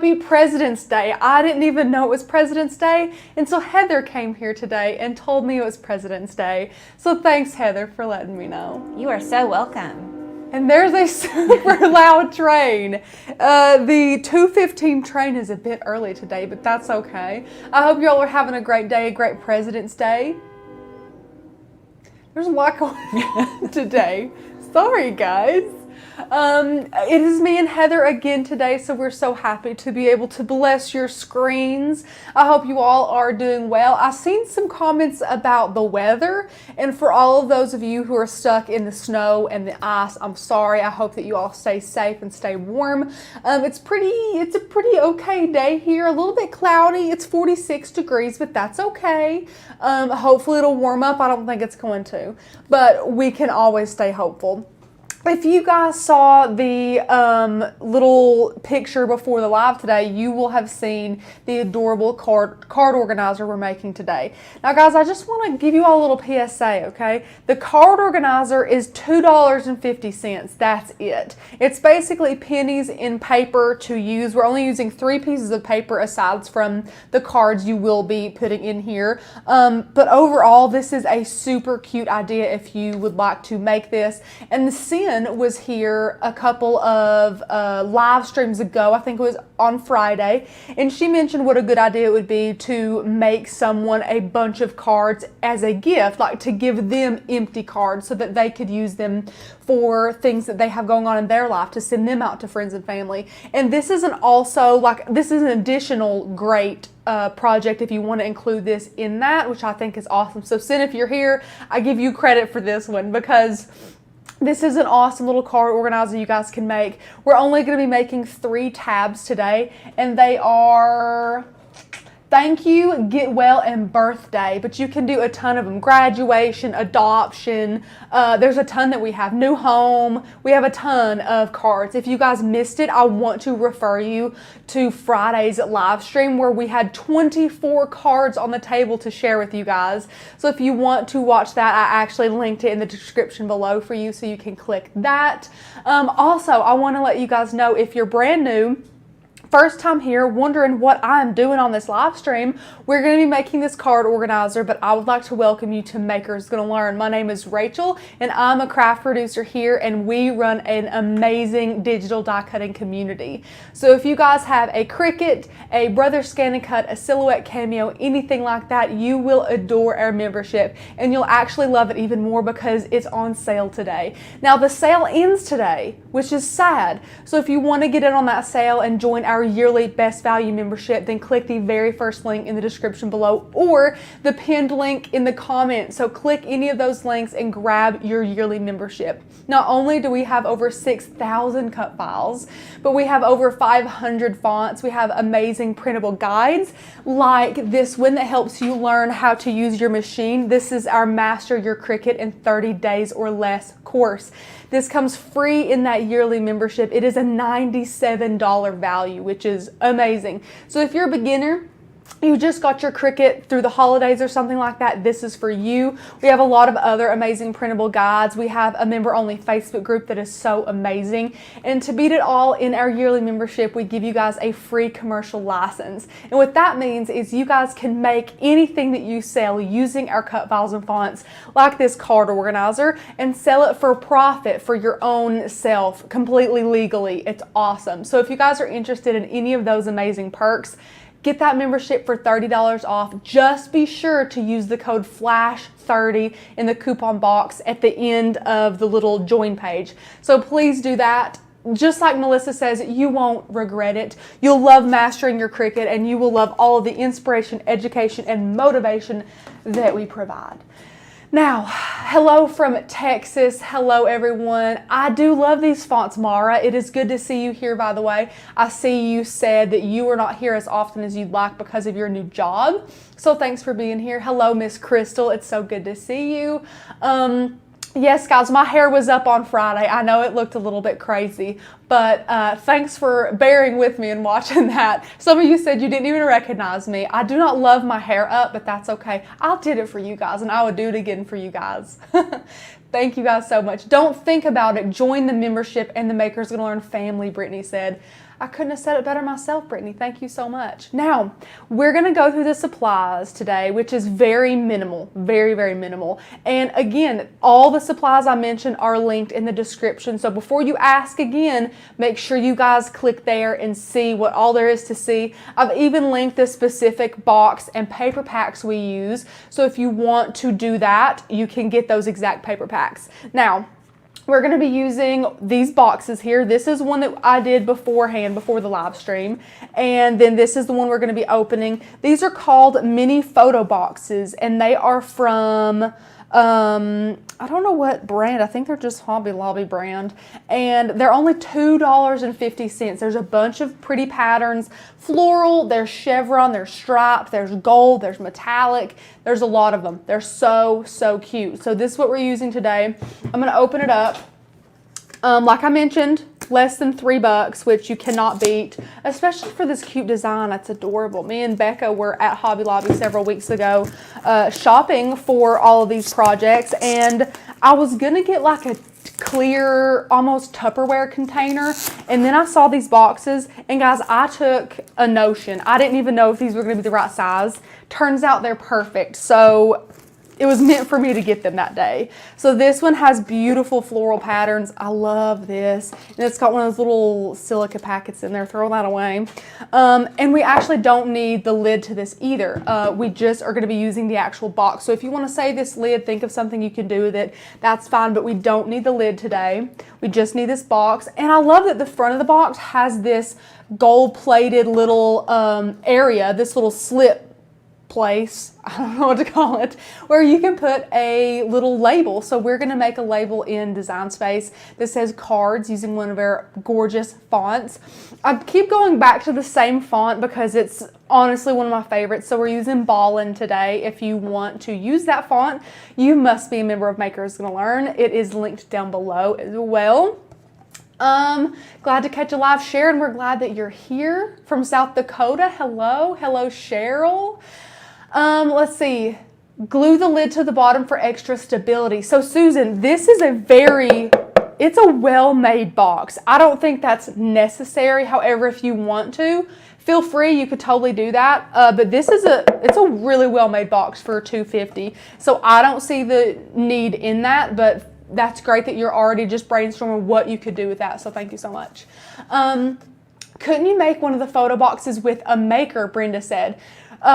Happy President's Day. I didn't even know it was President's Day until Heather came here today and told me it was President's Day. So thanks, Heather, for letting me know. You are so welcome. And there's a super loud train. The 2:15 train is a bit early today, but that's okay. I hope y'all are having a great day, a great President's Day. There's a lot going on today. Sorry, guys. It is me and Heather again today, so we're so happy to be able to bless your screens. I hope you all are doing well. I've seen some comments about the weather, and for all of those of you who are stuck in the snow and the ice, I'm sorry. I hope that you all stay safe and stay warm. It's a pretty okay day here. A little bit cloudy. It's 46 degrees, but that's okay. Hopefully it'll warm up. I don't think it's going to, but we can always stay hopeful. If you guys saw the little picture before the live today, you will have seen the adorable card organizer we're making today. Now guys, I just want to give you all a little PSA, okay? The card organizer is $2.50. That's it. It's basically pennies in paper to use. We're only using 3 pieces of paper aside from the cards you will be putting in here. But overall, this is a super cute idea if you would like to make this. And the Sin was here a couple of live streams ago. I think it was on Friday, and she mentioned what a good idea it would be to make someone a bunch of cards as a gift, like to give them empty cards so that they could use them for things that they have going on in their life, to send them out to friends and family. And this is an additional great project if you want to include this in that, which I think is awesome. So Sin, if you're here, I give you credit for this one because this is an awesome little card organizer you guys can make. We're only going to be making 3 tabs today, and they are thank you, get well, and birthday. But you can do a ton of them. Graduation, adoption. There's a ton that we have. New home. We have a ton of cards. If you guys missed it, I want to refer you to Friday's live stream where we had 24 cards on the table to share with you guys. So if you want to watch that, I actually linked it in the description below for you, so you can click that. Also, I want to let you guys know, if you're brand new, first time here, wondering what I'm doing on this live stream, we're going to be making this card organizer, but I would like to welcome you to Maker's Gonna Learn. My name is Rachel, and I'm a craft producer here, and we run an amazing digital die cutting community. So if you guys have a Cricut, a Brother Scan and Cut, a Silhouette Cameo, anything like that, you will adore our membership, and you'll actually love it even more because it's on sale today. Now the sale ends today, which is sad. So if you want to get in on that sale and join our yearly best value membership, then click the very first link in the description below or the pinned link in the comments. So click any of those links and grab your yearly membership. Not only do we have over 6,000 cut files, but we have over 500 fonts. We have amazing printable guides like this one that helps you learn how to use your machine. This is our Master Your Cricut in 30 Days or Less course. This comes free in that yearly membership. It is a $97 value, which is amazing. So if you're a beginner, you just got your Cricut through the holidays or something like that, this is for you. We have a lot of other amazing printable guides. We have a member-only Facebook group that is so amazing. And to beat it all, in our yearly membership, we give you guys a free commercial license. And what that means is you guys can make anything that you sell using our cut files and fonts, like this card organizer, and sell it for profit for your own self, completely legally. It's awesome. So if you guys are interested in any of those amazing perks, get that membership for $30 off. Just be sure to use the code FLASH30 in the coupon box at the end of the little join page. So please do that. Just like Melissa says, you won't regret it. You'll love mastering your Cricut, and you will love all of the inspiration, education, and motivation that we provide. Now, hello from Texas. Hello, everyone. I do love these fonts, Mara. It is good to see you here, by the way. I see you said that you are not here as often as you'd like because of your new job. So thanks for being here. Hello, Miss Crystal. It's so good to see you. Yes, guys, my hair was up on Friday. I know it looked a little bit crazy, but thanks for bearing with me and watching that. Some of you said you didn't even recognize me. I do not love my hair up, but that's okay. I did it for you guys, and I would do it again for you guys. Thank you guys so much. Don't think about it. Join the membership and the Maker's Gonna Learn family, Brittany said. I couldn't have said it better myself, Brittany. Thank you so much. Now, we're going to go through the supplies today, which is very minimal, very, very minimal. And again, all the supplies I mentioned are linked in the description. So before you ask again, make sure you guys click there and see what all there is to see. I've even linked the specific box and paper packs we use. So if you want to do that, you can get those exact paper packs. Now, we're going to be using these boxes here. This is one that I did beforehand, before the live stream. And then this is the one we're going to be opening. These are called mini photo boxes, and they are from, I don't know what brand. I think they're just Hobby Lobby brand. And they're only $2.50. There's a bunch of pretty patterns. Floral, there's chevron, there's striped, there's gold, there's metallic. There's a lot of them. They're so, so cute. So this is what we're using today. I'm going to open it up. Like I mentioned, less than $3, which you cannot beat, especially for this cute design. It's adorable. Me and Becca were at Hobby Lobby several weeks ago shopping for all of these projects, and I was going to get like a clear, almost Tupperware container, and then I saw these boxes, and guys, I took a notion. I didn't even know if these were going to be the right size. Turns out they're perfect. So it was meant for me to get them that day. So this one has beautiful floral patterns. I love this. And it's got one of those little silica packets in there. Throw that away. And we actually don't need the lid to this either. We just are going to be using the actual box. So if you want to save this lid, think of something you can do with it. That's fine, but we don't need the lid today. We just need this box. And I love that the front of the box has this gold-plated little area, this little slip place, I don't know what to call it, where you can put a little label. So we're going to make a label in Design Space that says cards using one of our gorgeous fonts. I keep going back to the same font because it's honestly one of my favorites. So we're using Ballin today. If you want to use that font, you must be a member of Makers Gonna Learn. It is linked down below as well. Glad to catch a live share, and we're glad that you're here from South Dakota. Hello Cheryl. Let's see. Glue the lid to the bottom for extra stability. So Susan, this is it's a well-made box. I don't think that's necessary. However, if you want to, feel free. You could totally do that. But it's a really well-made box for $2.50. So I don't see the need in that, but that's great that you're already just brainstorming what you could do with that. So thank you so much. Couldn't you make one of the photo boxes with a maker? Brenda said.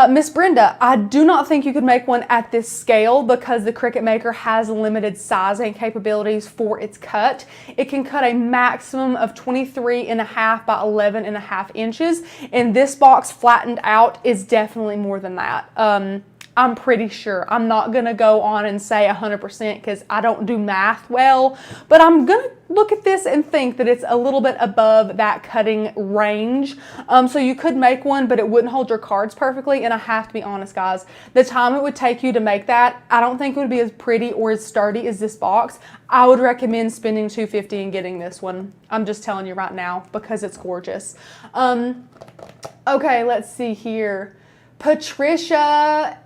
Miss Brenda, I do not think you could make one at this scale because the Cricut Maker has limited sizing capabilities for its cut. It can cut a maximum of 23.5 by 11.5 inches, and this box flattened out is definitely more than that. I'm pretty sure. I'm not going to go on and say 100% because I don't do math well, but I'm going to look at this and think that it's a little bit above that cutting range. So you could make one, but it wouldn't hold your cards perfectly. And I have to be honest, guys, the time it would take you to make that, I don't think it would be as pretty or as sturdy as this box. I would recommend spending $2.50 and getting this one. I'm just telling you right now because it's gorgeous. Okay, let's see here. Patricia,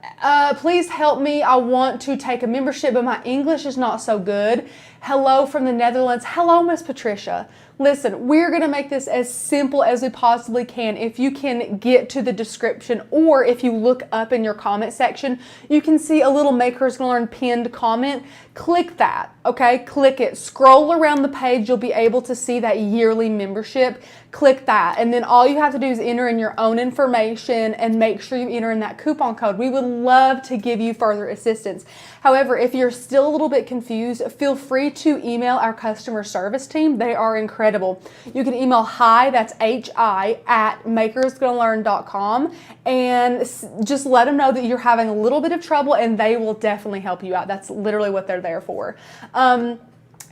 please help me. I want to take a membership, but my English is not so good. Hello from the Netherlands. Hello, Miss Patricia. Listen, we're going to make this as simple as we possibly can. If you can get to the description, or if you look up in your comment section, you can see a little Makers Gonna Learn pinned comment. Click that, okay? Click it. Scroll around the page. You'll be able to see that yearly membership. Click that. And then all you have to do is enter in your own information and make sure you enter in that coupon code. We would love to give you further assistance. However, if you're still a little bit confused, feel free to email our customer service team. They are incredible. You can email hi, that's hi, at makersgonnalearn.com, and just let them know that you're having a little bit of trouble, and they will definitely help you out. That's literally what they're there for.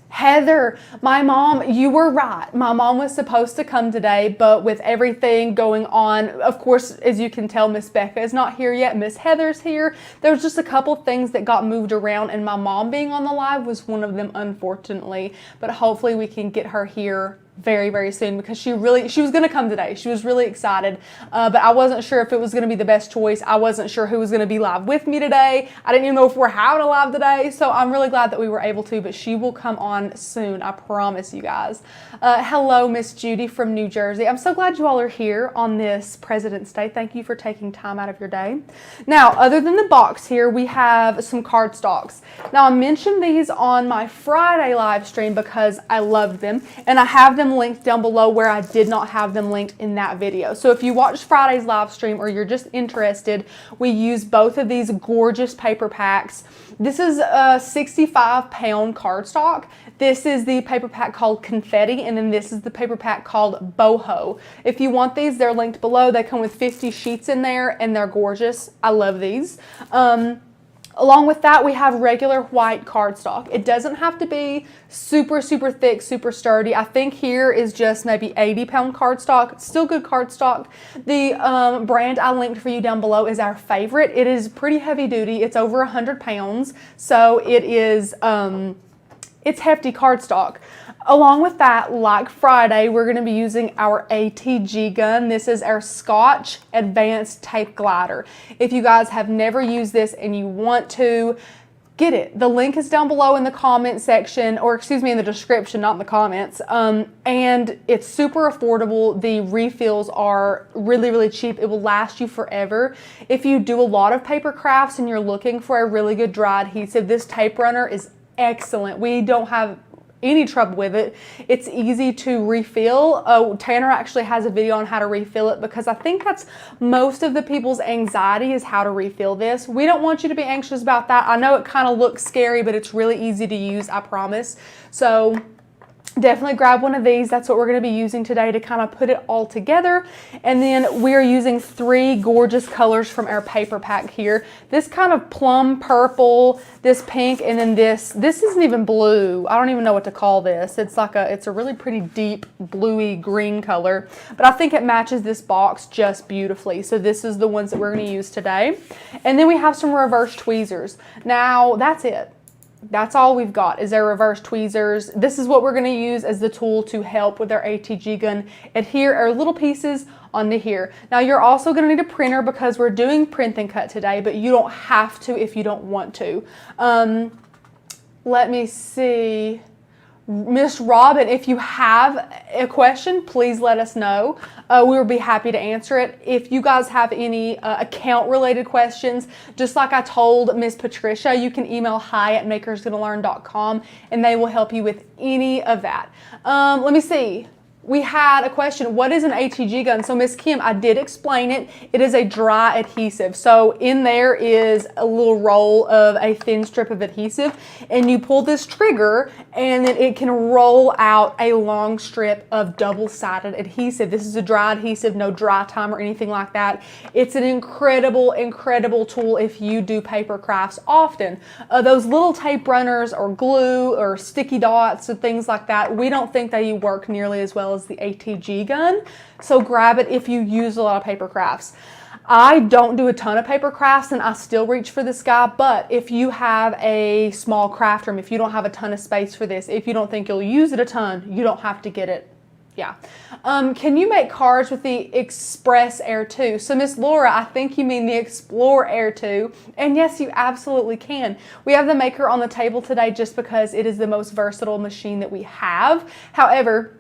Heather, my mom, you were right. My mom was supposed to come today, but with everything going on, of course, as you can tell, Miss Becca is not here yet. Miss Heather's here. There's just a couple things that got moved around, and my mom being on the live was one of them, unfortunately. But hopefully we can get her here very, very soon because she was going to come today. She was really excited, but I wasn't sure if it was going to be the best choice. I wasn't sure who was going to be live with me today. I didn't even know if we're having a live today, so I'm really glad that we were able to, but she will come on soon. I promise you guys. Hello, Miss Judy from New Jersey. I'm so glad you all are here on this President's Day. Thank you for taking time out of your day. Now, other than the box here, we have some cardstocks. Now, I mentioned these on my Friday live stream because I loved them, and I have them linked down below where I did not have them linked in that video. So if you watched Friday's live stream or you're just interested, we use both of these gorgeous paper packs. This is a 65-pound cardstock. This is the paper pack called Confetti, and then this is the paper pack called Boho. If you want these, they're linked below. They come with 50 sheets in there, and they're gorgeous. I love these. Along with that, we have regular white cardstock. It doesn't have to be super, super thick, super sturdy. I think here is just maybe 80-pound cardstock. It's still good cardstock. The brand I linked for you down below is our favorite. It is pretty heavy duty. It's over 100 pounds. So it is, it's hefty cardstock. Along with that, like Friday, we're going to be using our ATG gun. This is our Scotch Advanced Tape Glider. If you guys have never used this and you want to, get it. The link is down below in the comment section, or excuse me, in the description, not in the comments. And it's super affordable. The refills are really, really cheap. It will last you forever. If you do a lot of paper crafts and you're looking for a really good dry adhesive, this tape runner is excellent. We don't have any trouble with it. It's easy to refill. Tanner actually has a video on how to refill it because I think that's most of the people's anxiety is how to refill this. We don't want you to be anxious about that. I know it kind of looks scary, but it's really easy to use, I promise. So definitely grab one of these. That's what we're going to be using today to kind of put it all together. And then we're using 3 gorgeous colors from our paper pack here. This kind of plum purple, this pink, and then this isn't even blue. I don't even know what to call this. It's a really pretty deep bluey green color, but I think it matches this box just beautifully. So this is the ones that we're going to use today. And then we have some reverse tweezers. Now that's it. That's all we've got is our reverse tweezers. This is what we're going to use as the tool to help with our ATG gun. Adhere our little pieces onto here. Now you're also going to need a printer because we're doing print and cut today, but you don't have to if you don't want to. Let me see. Miss Robin, if you have a question, please let us know. We will be happy to answer it. If you guys have any account-related questions, just like I told Miss Patricia, you can email hi@makersgonnalearn.com and they will help you with any of that. Let me see. We had a question, what is an ATG gun? So Miss Kim, I did explain it. It is a dry adhesive. So in there is a little roll of a thin strip of adhesive, and you pull this trigger and then it can roll out a long strip of double-sided adhesive. This is a dry adhesive, no dry time or anything like that. It's an incredible, incredible tool if you do paper crafts often. Those little tape runners or glue or sticky dots and things like that, we don't think they work nearly as well as the ATG gun. So grab it if you use a lot of paper crafts. I don't do a ton of paper crafts and I still reach for this guy, but if you have a small craft room, if you don't have a ton of space for this, if you don't think you'll use it a ton, you don't have to get it. Yeah. Can you make cards with the Express Air 2? So Miss Laura, I think you mean the Explore Air 2. And yes, you absolutely can. We have the Maker on the table today just because it is the most versatile machine that we have. However,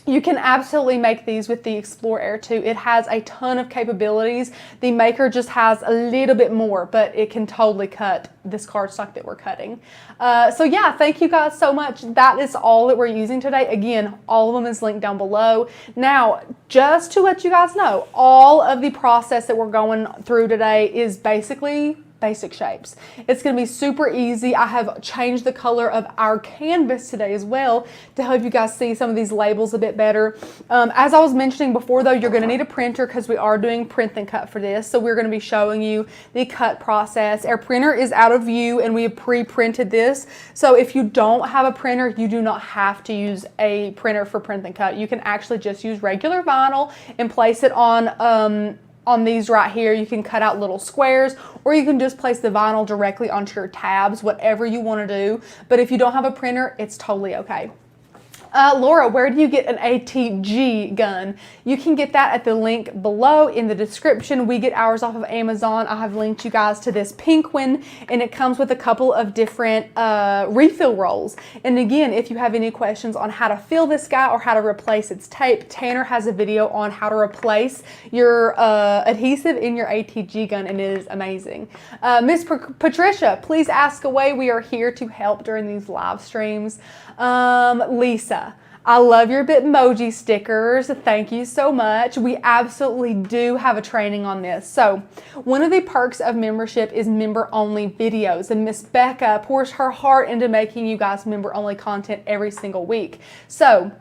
you can absolutely make these with the Explore Air 2. It has a ton of capabilities. The Maker just has a little bit more, but it can totally cut this cardstock that we're cutting. So yeah, thank you guys so much. That is all that we're using today. Again, all of them is linked down below. Now, just to let you guys know, all of the process that we're going through today is basically basic shapes. It's going to be super easy. I have changed the color of our canvas today as well to help you guys see some of these labels a bit better. As I was mentioning before though, you're going to need a printer because we are doing print and cut for this. So we're going to be showing you the cut process. Our printer is out of view and we have pre-printed this. So if you don't have a printer, you do not have to use a printer for print and cut. You can actually just use regular vinyl and place it on these right here. You can cut out little squares, or you can just place the vinyl directly onto your tabs, whatever you want to do. But if you don't have a printer, it's totally okay. Laura, where do you get an ATG gun? You can get that at the link below in the description. We get ours off of Amazon. I have linked you guys to this pink one, and it comes with a couple of different refill rolls. And again, if you have any questions on how to fill this guy or how to replace its tape, Tanner has a video on how to replace your adhesive in your ATG gun, and it is amazing. Miss Patricia, please ask away. We are here to help during these live streams. Lisa, I love your Bitmoji stickers. Thank you so much. We absolutely do have a training on this. So one of the perks of membership is member-only videos, and Miss Becca pours her heart into making you guys member-only content every single week. So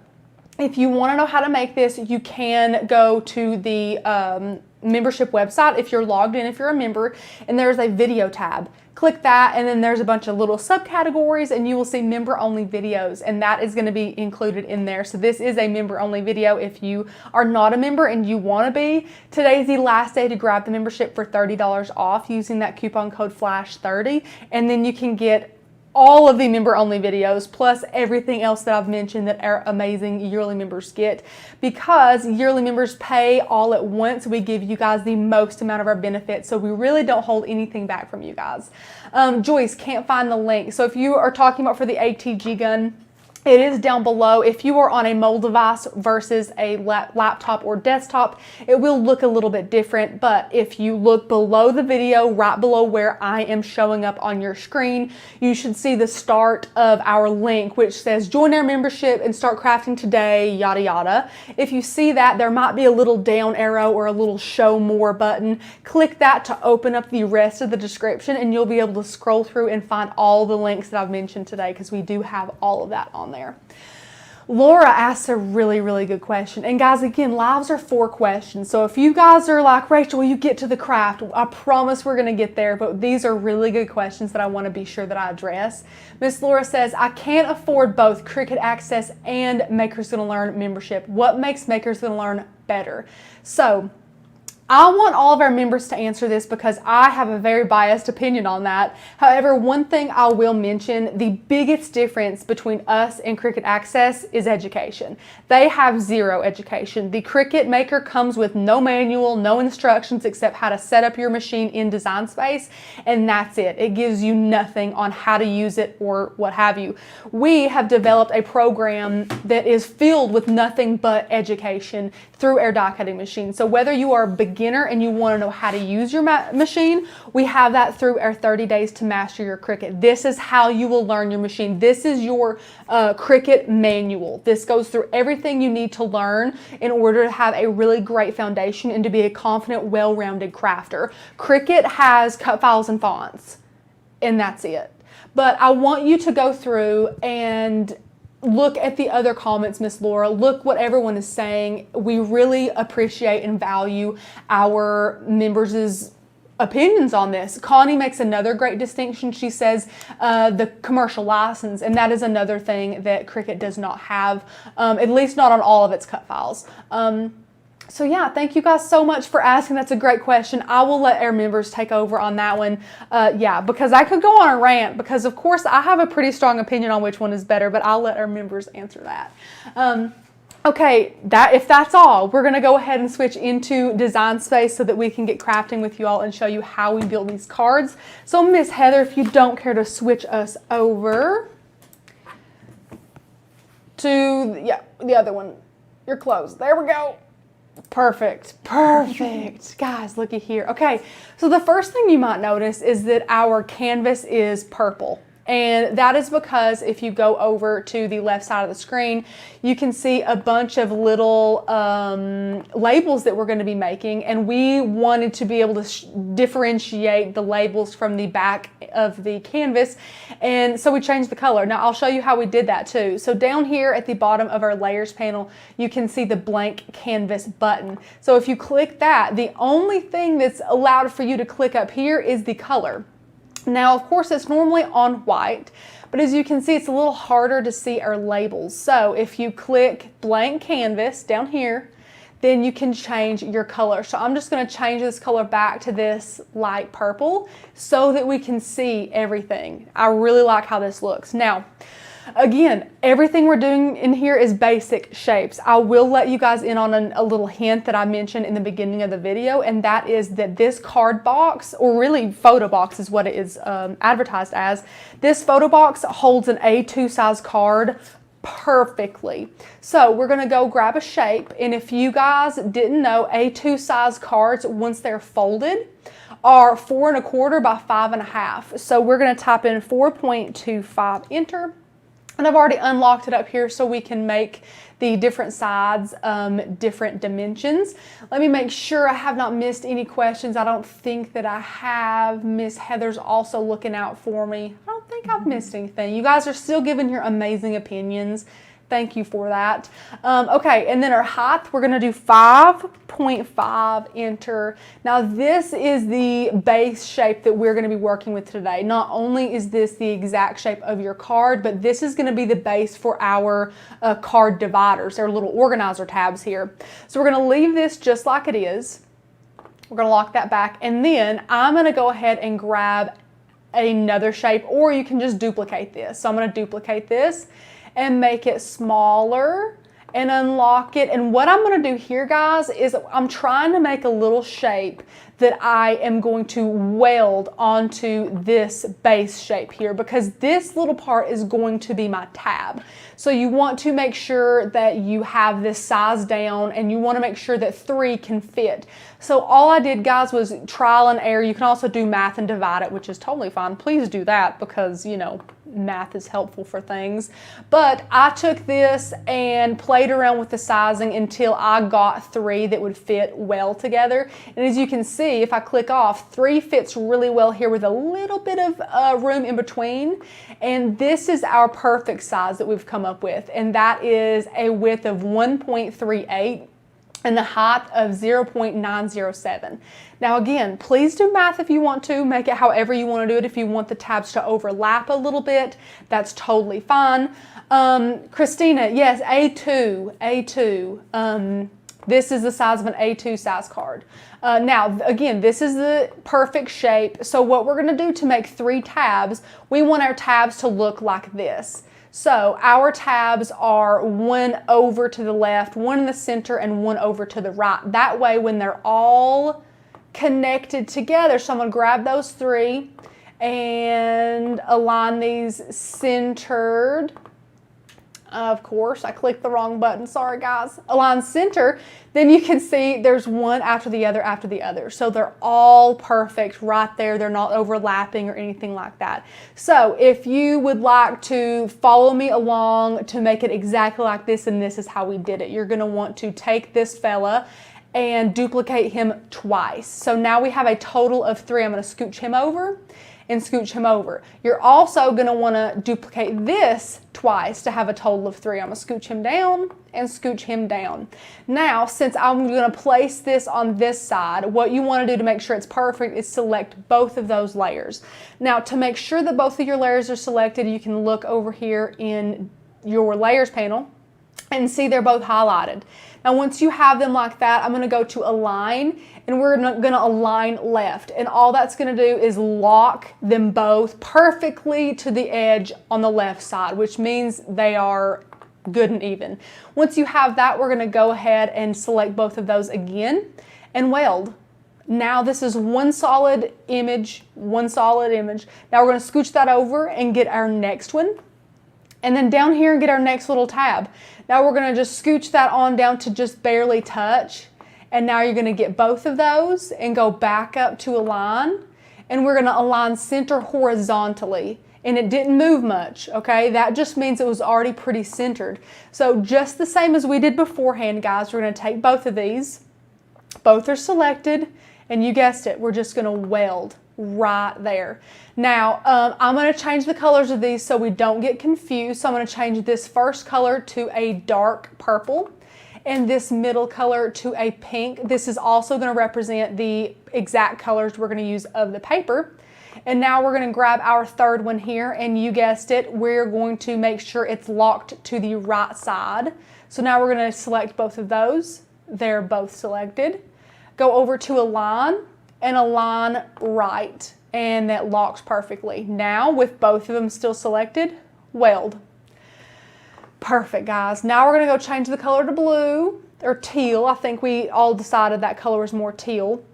if you want to know how to make this, you can go to the membership website if you're logged in, if you're a member, and there's a video tab. Click that, and then there's a bunch of little subcategories, and you will see member-only videos, and that is going to be included in there. So this is a member-only video if you are not a member and you want to be. Today's the last day to grab the membership for $30 off using that coupon code FLASH30, and then you can get all of the member-only videos, plus everything else that I've mentioned that our amazing yearly members get. Because yearly members pay all at once, we give you guys the most amount of our benefits, so we really don't hold anything back from you guys. Joyce, can't find the link. So if you are talking about for the ATG gun, it is down below. If you are on a mobile device versus a laptop or desktop, it will look a little bit different, but if you look below the video, right below where I am showing up on your screen, you should see the start of our link, which says join our membership and start crafting today, yada yada. If you see that, there might be a little down arrow or a little show more button. Click that to open up the rest of the description, and you'll be able to scroll through and find all the links that I've mentioned today, because we do have all of that on there. Laura asked a really, really good question. And guys, again, lives are 4 questions. So if you guys are like, Rachel, will you get to the craft? I promise we're going to get there, but these are really good questions that I want to be sure that I address. Miss Laura says, I can't afford both Cricut Access and Makers Gonna Learn membership. What makes Makers Gonna Learn better? So I want all of our members to answer this because I have a very biased opinion on that. However, one thing I will mention, the biggest difference between us and Cricut Access is education. They have 0 education. The Cricut Maker comes with no manual, no instructions except how to set up your machine in Design Space, and that's it. It gives you nothing on how to use it or what have you. We have developed a program that is filled with nothing but education through our die cutting machine. So whether you are a beginner and you want to know how to use your machine, we have that through our 30 days to master your Cricut. This is how you will learn your machine. This is your Cricut manual. This goes through everything you need to learn in order to have a really great foundation and to be a confident, well-rounded crafter. Cricut has cut files and fonts, and that's it. But I want you to go through and look at the other comments, Miss Laura. Look what everyone is saying. We really appreciate and value our members' opinions on this. Connie makes another great distinction. She says the commercial license, and that is another thing that Cricut does not have, at least not on all of its cut files. So yeah, thank you guys so much for asking. That's a great question. I will let our members take over on that one. Yeah, because I could go on a rant because of course I have a pretty strong opinion on which one is better, but I'll let our members answer that. Okay, if that's all, we're gonna go ahead and switch into Design Space so that we can get crafting with you all and show you how we build these cards. So Miss Heather, if you don't care to switch us over to, yeah, the other one, you're close. There we go. Perfect. Guys, looky here. Okay, so the first thing you might notice is that our canvas is purple. And that is because if you go over to the left side of the screen, you can see a bunch of little labels that we're going to be making. And we wanted to be able to differentiate the labels from the back of the canvas. And so we changed the color. Now I'll show you how we did that too. So down here at the bottom of our layers panel, you can see the blank canvas button. So if you click that, the only thing that's allowed for you to click up here is the color. Now, of course, it's normally on white, but as you can see, it's a little harder to see our labels. So if you click blank canvas down here, then you can change your color. So I'm just going to change this color back to this light purple so that we can see everything. I really like how this looks. Now, Again, everything we're doing in here is basic shapes. I will let you guys in on a little hint that I mentioned in the beginning of the video, and that is that this card box, or really photo box is what it is advertised as, this photo box holds an A2 size card perfectly. So we're going to go grab a shape, and if you guys didn't know, A2 size cards, once they're folded, are 4 1/4 by 5 1/2. So we're going to type in 4.25, enter. And I've already unlocked it up here so we can make the different sides different dimensions. Let me make sure I have not missed any questions. I don't think that I have. Miss Heather's also looking out for me. I don't think I've missed anything. You guys are still giving your amazing opinions. Thank you for that. Okay, and then our height, we're going to do 5.5, enter. Now this is the base shape that we're going to be working with today. Not only is this the exact shape of your card, but this is going to be the base for our card dividers, our little organizer tabs here. So we're going to leave this just like it is. We're going to lock that back, and then I'm going to go ahead and grab another shape, or you can just duplicate this. So I'm going to duplicate this and make it smaller and unlock it. And what I'm going to do here, guys, is I'm trying to make a little shape that I am going to weld onto this base shape here, because this little part is going to be my tab. So you want to make sure that you have this size down, and you want to make sure that 3 can fit. So all I did, guys, was trial and error. You can also do math and divide it, which is totally fine. Please do that, because, you know, math is helpful for things. But I took this and played around with the sizing until I got 3 that would fit well together. And as you can see, if I click off, 3 fits really well here with a little bit of room in between. And this is our perfect size that we've come up with. And that is a width of 1.38 and the height of 0.907. Now again, please do math if you want to, make it however you want to do it. If you want the tabs to overlap a little bit, that's totally fine. Christina, yes, A2. This is the size of an A2 size card. Now, again, this is the perfect shape. So what we're gonna do to make 3 tabs, we want our tabs to look like this. So our tabs are 1 over to the left, 1 in the center, and 1 over to the right. That way, when they're all connected together, so I'm going to grab those 3 and align these centered. Of course, I clicked the wrong button. Sorry, guys. Align center. Then you can see there's one after the other after the other. So they're all perfect right there. They're not overlapping or anything like that. So if you would like to follow me along to make it exactly like this, and this is how we did it, you're going to want to take this fella and duplicate him twice. So now we have a total of 3. I'm going to scooch him over and scooch him over. You're also going to want to duplicate this twice to have a total of 3. I'm going to scooch him down and scooch him down. Now, since I'm going to place this on this side, what you want to do to make sure it's perfect is select both of those layers. Now, to make sure that both of your layers are selected, you can look over here in your layers panel and see they're both highlighted. Now, once you have them like that, I'm going to go to align, and we're going to align left. And all that's going to do is lock them both perfectly to the edge on the left side, which means they are good and even. Once you have that, we're going to go ahead and select both of those again and weld. Now this is one solid image, one solid image. Now we're going to scooch that over and get our next one. And then down here and get our next little tab. Now we're going to just scooch that on down to just barely touch. And now you're going to get both of those and go back up to align. And we're going to align center horizontally. And it didn't move much, okay? That just means it was already pretty centered. So just the same as we did beforehand, guys, we're going to take both of these. Both are selected. And you guessed it, we're just going to weld right there. Now, I'm going to change the colors of these so we don't get confused. So I'm going to change this first color to a dark purple and this middle color to a pink. This is also going to represent the exact colors we're going to use of the paper. And now we're going to grab our third one here, and you guessed it, we're going to make sure it's locked to the right side. So now we're going to select both of those. They're both selected. Go over to align and align right, and that locks perfectly. Now with both of them still selected, weld. Perfect, guys. Now we're gonna go change the color to blue or teal. I think we all decided that color is more teal.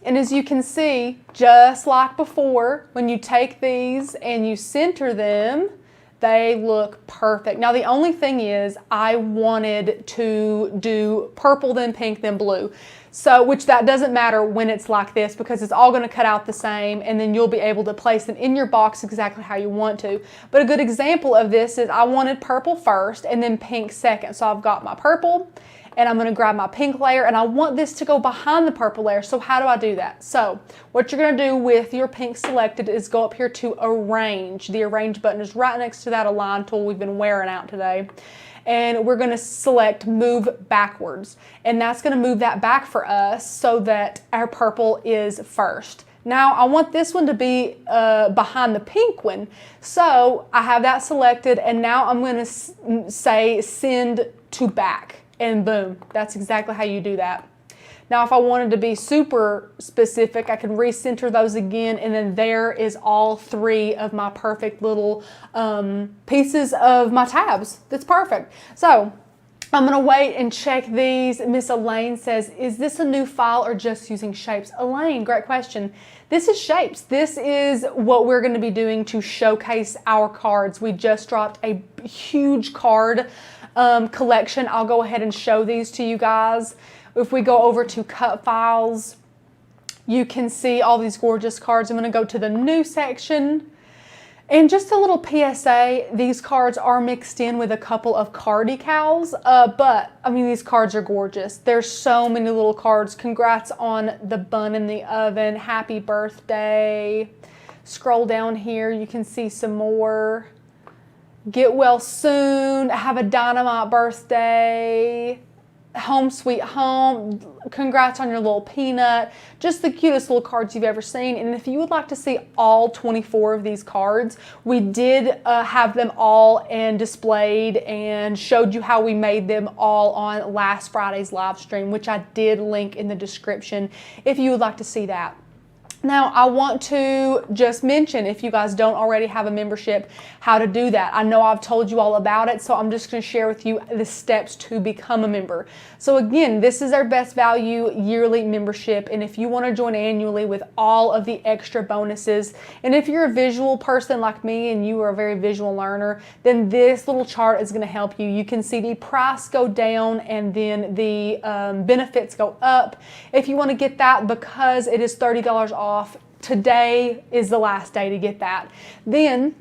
And as you can see, just like before, when you take these and you center them, they look perfect. Now the only thing is I wanted to do purple, then pink, then blue. So, which that doesn't matter when it's like this because it's all gonna cut out the same and then you'll be able to place them in your box exactly how you want to. But a good example of this is I wanted purple first and then pink second. So I've got my purple and I'm gonna grab my pink layer and I want this to go behind the purple layer. So how do I do that? So what you're gonna do with your pink selected is go up here to arrange. The arrange button is right next to that align tool we've been wearing out today. And we're gonna select move backwards. And that's gonna move that back for us so that our purple is first. Now I want this one to be behind the pink one. So I have that selected and now I'm gonna say send to back. And boom, that's exactly how you do that. Now, if I wanted to be super specific, I can recenter those again, and then there is all three of my perfect little pieces of my tabs. That's perfect. So I'm gonna wait and check these. Miss Elaine says, is this a new file or just using shapes? Elaine, great question. This is shapes. This is what we're gonna be doing to showcase our cards. We just dropped a huge card collection. I'll go ahead and show these to you guys. If we go over to cut files, you can see all these gorgeous cards. I'm going to go to the new section. And just a little PSA, these cards are mixed in with a couple of card decals, but I mean, these cards are gorgeous. There's so many little cards. Congrats on the bun in the oven. Happy birthday. Scroll down here, you can see some more. Get well soon, have a dynamite birthday, home sweet home, congrats on your little peanut, just the cutest little cards you've ever seen. And if you would like to see all 24 of these cards, we did have them all and displayed and showed you how we made them all on last Friday's live stream, which I did link in the description if you would like to see that. Now, I want to just mention, if you guys don't already have a membership, how to do that. I know I've told you all about it, so I'm just going to share with you the steps to become a member. So again, this is our best value yearly membership, and if you want to join annually with all of the extra bonuses, and if you're a visual person like me and you are a very visual learner, then this little chart is going to help you. You can see the price go down and then the benefits go up. If you want to get that, because it is $30 off, today is the last day to get that. Then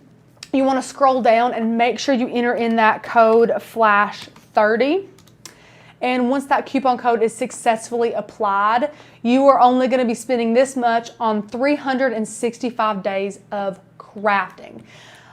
you want to scroll down and make sure you enter in that code FLASH30. And once that coupon code is successfully applied, you are only going to be spending this much on 365 days of crafting.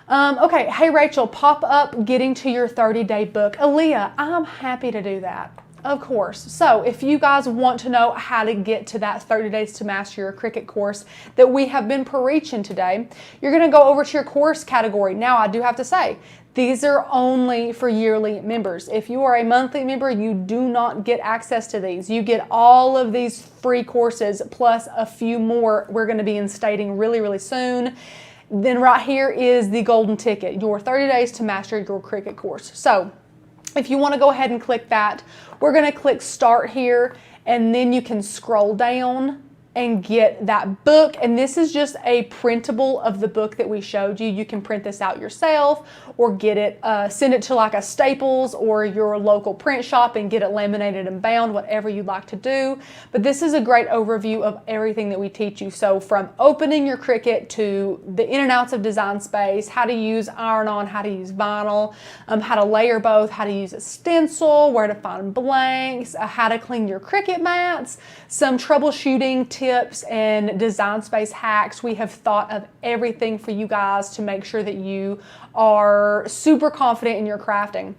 Okay, hey Rachel, pop up getting to your 30-day book. Aaliyah, I'm happy to do that. Of course. So if you guys want to know how to get to that 30 days to master your Cricut course that we have been preaching today, you're going to go over to your course category. Now, I do have to say, these are only for yearly members. If you are a monthly member, you do not get access to these. You get all of these free courses plus a few more we're going to be instating really, really soon. Then right here is the golden ticket, your 30 days to master your Cricut course. So if you want to go ahead and click that, we're going to click start here, and then you can scroll down and get that book. And this is just a printable of the book that we showed you. You can print this out yourself or get it, send it to like a Staples or your local print shop and get it laminated and bound, whatever you'd like to do. But this is a great overview of everything that we teach you. So from opening your Cricut to the in and outs of Design Space, how to use iron-on, how to use vinyl, how to layer both, how to use a stencil, where to find blanks, how to clean your Cricut mats, some troubleshooting tips and Design Space hacks. We have thought of everything for you guys to make sure that you are super confident in your crafting.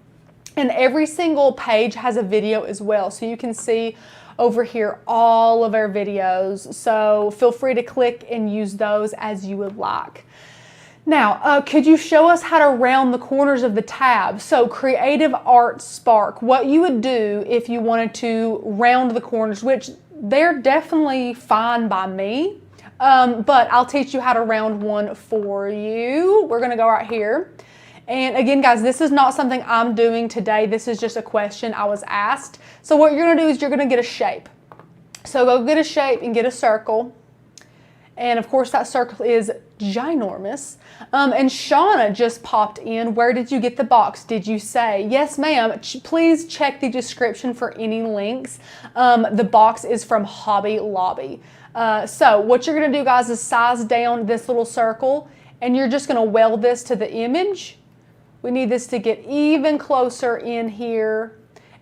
And every single page has a video as well, so you can see over here all of our videos. So feel free to click and use those as you would like. Now, could you show us how to round the corners of the tab? So Creative Art Spark, what you would do if you wanted to round the corners, which they're definitely fine by me, but I'll teach you how to round one for you. We're gonna go right here And again, guys, this is not something I'm doing today. This is just a question I was asked. So what you're going to do is you're going to get a shape. So go get a shape and get a circle. And of course that circle is ginormous. And Shauna just popped in. Where did you get the box? Did you say? Yes, ma'am. Please check the description for any links. The box is from Hobby Lobby. So what you're going to do, guys, is size down this little circle, and you're just going to weld this to the image. We need this to get even closer in here,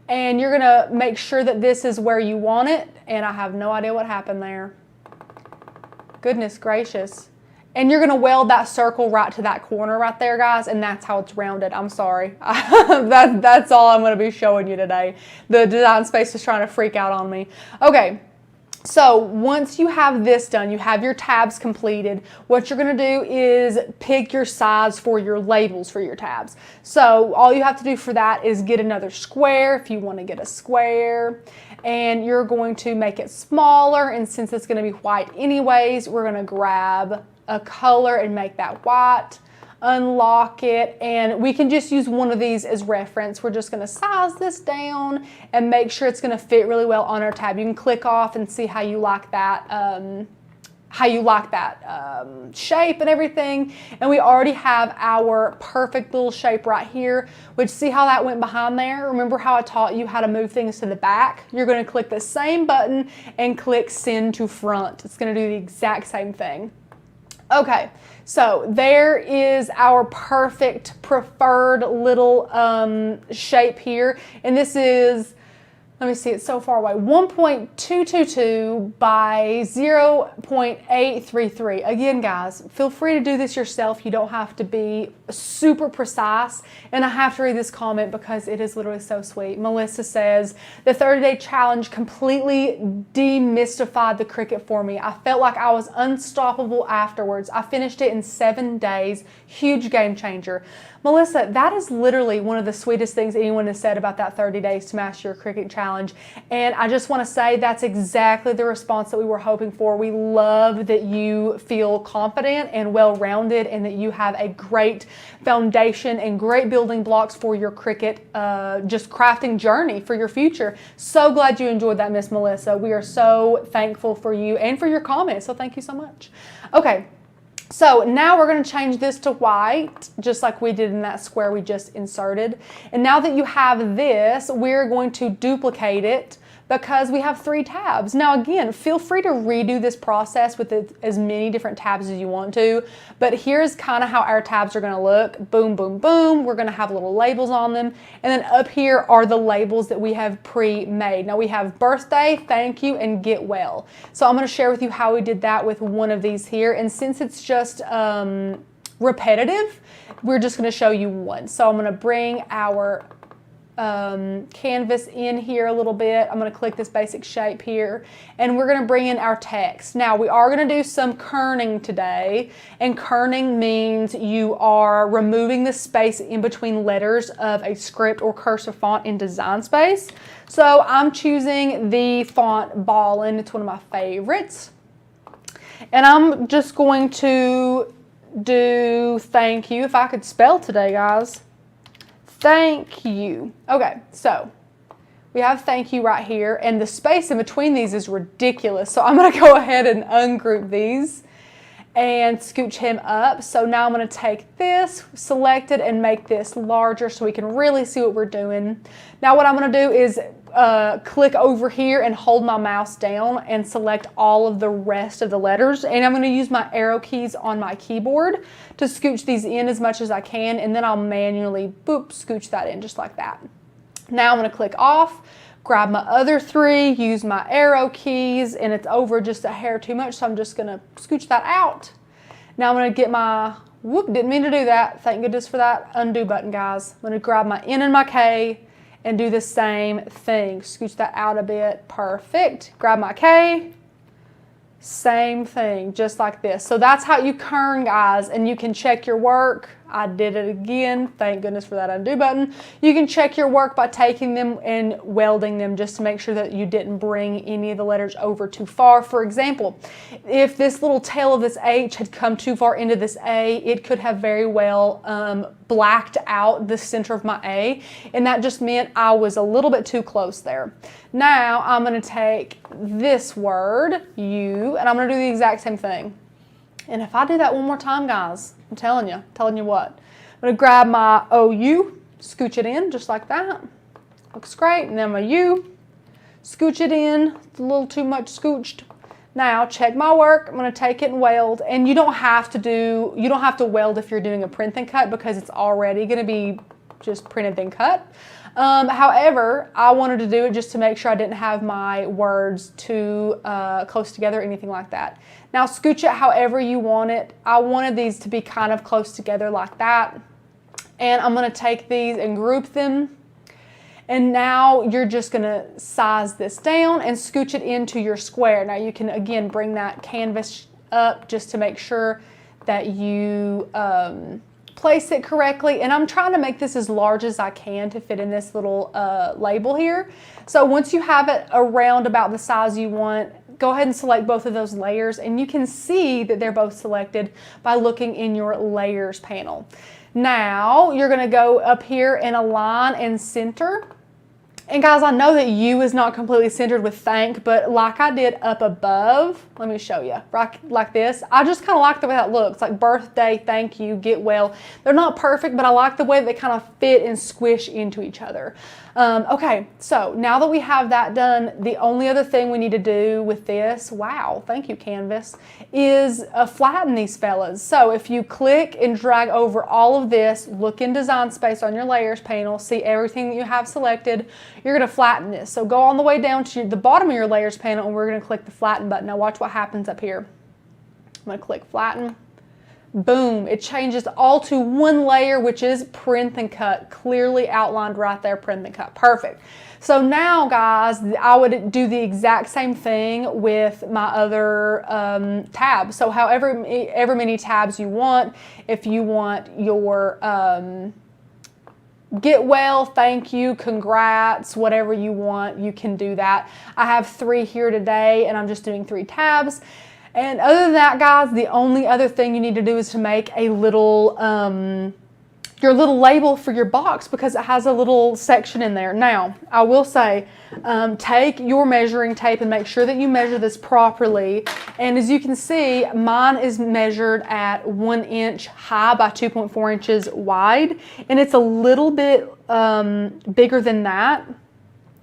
and you're going to make sure that this is where you want it. And I have no idea what happened there. Goodness gracious. And you're going to weld that circle right to that corner right there, guys, and that's how it's rounded. I'm sorry. That's all I'm going to be showing you today. The design space is trying to freak out on me. Okay. So once you have this done, you have your tabs completed, what you're going to do is pick your size for your labels for your tabs. So all you have to do for that is get another square if you want to get a square, and you're going to make it smaller, and since it's going to be white anyways, we're going to grab a color and make that white. Unlock it, and we can just use one of these as reference. We're just going to size this down and make sure it's going to fit really well on our tab. You can click off and see how you like that shape and everything. And we already have our perfect little shape right here, which, see how that went behind there? Remember how I taught you how to move things to the back? You're going to click the same button and click send to front. It's going to do the exact same thing. Okay, so there is our perfect preferred little shape here, and this is, let me see, it's so far away, 1.222 by 0.833. Again, guys, feel free to do this yourself. You don't have to be super precise. And I have to read this comment because it is literally so sweet. Melissa says, the 30-day challenge completely demystified the Cricut for me. I felt like I was unstoppable afterwards. I finished it in 7 days. Huge game changer. Melissa, that is literally one of the sweetest things anyone has said about that 30 days to master your Cricut challenge. And I just want to say that's exactly the response that we were hoping for. We love that you feel confident and well-rounded, and that you have a great foundation and great building blocks for your Cricut just crafting journey for your future. So glad you enjoyed that, Miss Melissa. We are so thankful for you and for your comments. So thank you so much. Okay. So now we're going to change this to white, just like we did in that square we just inserted. And now that you have this, we're going to duplicate it because we have 3 tabs. Now again, feel free to redo this process with as many different tabs as you want to, but here's kind of how our tabs are going to look. Boom, boom, boom. We're going to have little labels on them. And then up here are the labels that we have pre-made. Now we have birthday, thank you, and get well. So I'm going to share with you how we did that with one of these here. And since it's just repetitive, we're just going to show you one. So I'm going to bring our canvas in here a little bit. I'm going to click this basic shape here, and we're going to bring in our text. Now we are going to do some kerning today, and kerning means you are removing the space in between letters of a script or cursive font in Design Space. So I'm choosing the font Ballin. It's one of my favorites, and I'm just going to do thank you. If I could spell today, guys. Thank you. Okay, so we have thank you right here, and the space in between these is ridiculous. So I'm going to go ahead and ungroup these and scooch him up. So now I'm going to take this, select it, and make this larger so we can really see what we're doing. Now what I'm going to do is click over here and hold my mouse down and select all of the rest of the letters, and I'm going to use my arrow keys on my keyboard to scooch these in as much as I can, and then I'll manually boop scooch that in just like that. Now I'm going to click off, grab my other 3, use my arrow keys, and it's over just a hair too much, so I'm just going to scooch that out. Now I'm going to get my, whoop, didn't mean to do that, thank goodness for that undo button, guys. I'm going to grab my N and my K and do the same thing. Scooch that out a bit. Perfect. Grab my K. Same thing, just like this. So that's how you kern, guys, and you can check your work I did it again. Thank goodness for that undo button. You can check your work by taking them and welding them just to make sure that you didn't bring any of the letters over too far. For example, if this little tail of this H had come too far into this A, it could have very well blacked out the center of my A, and that just meant I was a little bit too close there. Now I'm going to take this word, you, and I'm going to do the exact same thing. And if I do that one more time, guys, I'm telling you what. I'm going to grab my OU, scooch it in just like that. Looks great. And then my U, scooch it in. It's a little too much scooched. Now check my work. I'm going to take it and weld. And you don't have to weld if you're doing a print and cut because it's already going to be just printed then cut. However, I wanted to do it just to make sure I didn't have my words too close together or anything like that. Now scooch it however you want it. I wanted these to be kind of close together like that. And I'm going to take these and group them. And now you're just going to size this down and scooch it into your square. Now you can again bring that canvas up just to make sure that you place it correctly. And I'm trying to make this as large as I can to fit in this little label here. So once you have it around about the size you want, go ahead and select both of those layers, and you can see that they're both selected by looking in your layers panel. Now you're going to go up here and align and center. And guys, I know that U is not completely centered with thank, but like I did up above, let me show you, right like this. I just kind of like the way that looks, like birthday, thank you, get well. They're not perfect, but I like the way they kind of fit and squish into each other. Okay, so now that we have that done, the only other thing we need to do with this, wow, thank you Canvas, is flatten these fellas. So if you click and drag over all of this, look in Design Space on your Layers panel, see everything that you have selected, you're going to flatten this. So go all the way down to the bottom of your Layers panel, and we're going to click the Flatten button. Now watch what happens up here. I'm going to click Flatten. Boom, it changes all to one layer, which is print and cut, clearly outlined right there, print and cut. Perfect. So now, guys, I would do the exact same thing with my other tabs. So however many tabs you want, if you want your get well, thank you, congrats, whatever you want, you can do that. I have 3 here today, and I'm just doing 3 tabs. And other than that, guys, the only other thing you need to do is to make a little, your little label for your box, because it has a little section in there. Now, I will say, take your measuring tape and make sure that you measure this properly. And as you can see, mine is measured at 1 inch high by 2.4 inches wide. And it's a little bit bigger than that.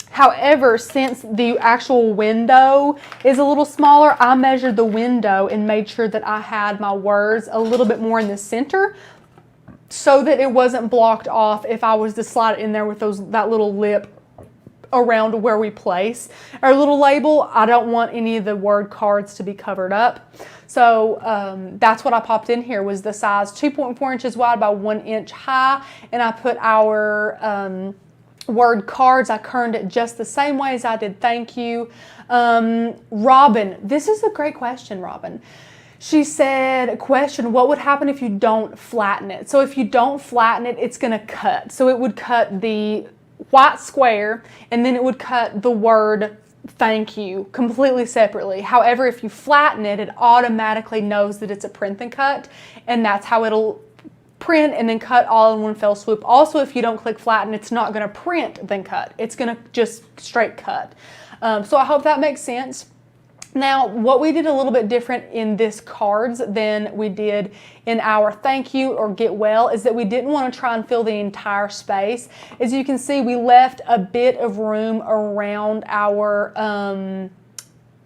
However, since the actual window is a little smaller, I measured the window and made sure that I had my words a little bit more in the center so that it wasn't blocked off if I was to slide it in there with that little lip around where we place our little label. I don't want any of the word cards to be covered up. So that's what I popped in here, was the size 2.4 inches wide by 1 inch high. And I put our word cards, I kerned it just the same way as I did thank you. Robin, this is a great question, Robin. She said, question, what would happen if you don't flatten it? So if you don't flatten it, it's going to cut. So it would cut the white square, and then it would cut the word thank you completely separately. However, if you flatten it, it automatically knows that it's a print and cut, and that's how it'll print and then cut all in one fell swoop. Also, if you don't click flatten, it's not going to print then cut. It's going to just straight cut. So I hope that makes sense. Now, what we did a little bit different in this cards than we did in our thank you or get well is that we didn't want to try and fill the entire space. As you can see, we left a bit of room around our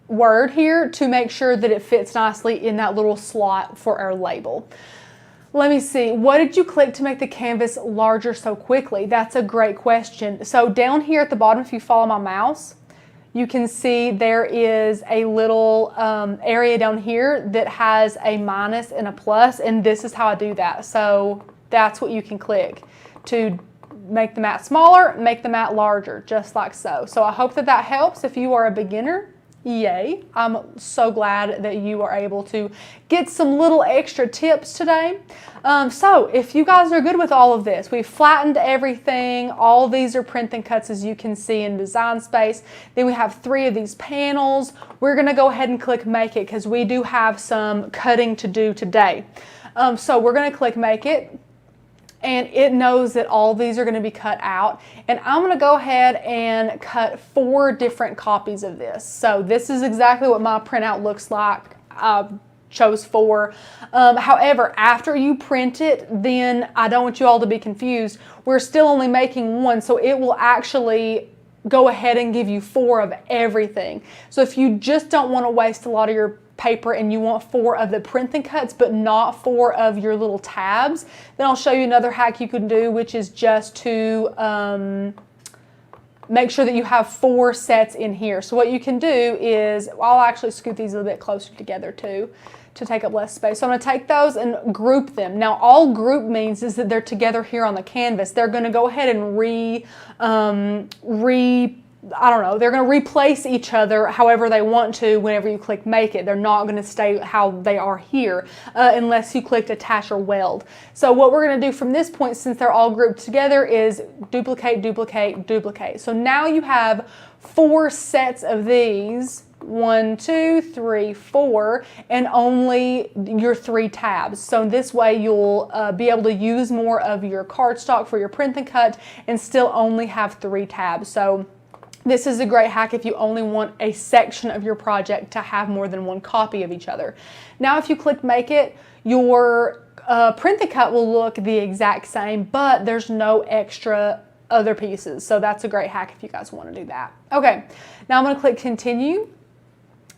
word here to make sure that it fits nicely in that little slot for our label. Let me see, what did you click to make the canvas larger so quickly? That's a great question. So down here at the bottom, if you follow my mouse, you can see there is a little area down here that has a minus and a plus, and this is how I do that. So that's what you can click to make the mat smaller, make the mat larger, just like so. So I hope that that helps if you are a beginner. Yay. I'm so glad that you are able to get some little extra tips today. So if you guys are good with all of this, we've flattened everything. All these are print and cuts, as you can see in Design Space. Then we have 3 of these panels. We're going to go ahead and click Make It because we do have some cutting to do today. So we're going to click Make It. And it knows that all these are going to be cut out. And I'm going to go ahead and cut 4 different copies of this. So this is exactly what my printout looks like. I chose 4. However, after you print it, then I don't want you all to be confused. We're still only making 1, so it will actually go ahead and give you 4 of everything. So if you just don't want to waste a lot of your paper and you want 4 of the print and cuts but not 4 of your little tabs, then I'll show you another hack you can do, which is just to make sure that you have 4 sets in here. So what you can do is, I'll actually scoot these a little bit closer together too to take up less space. So I'm going to take those and group them. Now all group means is that they're together here on the canvas. They're going to go ahead and they're going to replace each other however they want to whenever you click Make It. They're not going to stay how they are here unless you clicked Attach or Weld. So what we're going to do from this point, since they're all grouped together, is duplicate, duplicate, duplicate. So now you have 4 sets of these. 1, 2, 3, 4, and only your 3 tabs. So this way you'll be able to use more of your cardstock for your print and cut and still only have 3 tabs. So this is a great hack if you only want a section of your project to have more than 1 copy of each other. Now if you click Make It, your print and cut will look the exact same, but there's no extra other pieces. So that's a great hack if you guys want to do that. Okay, now I'm going to click Continue.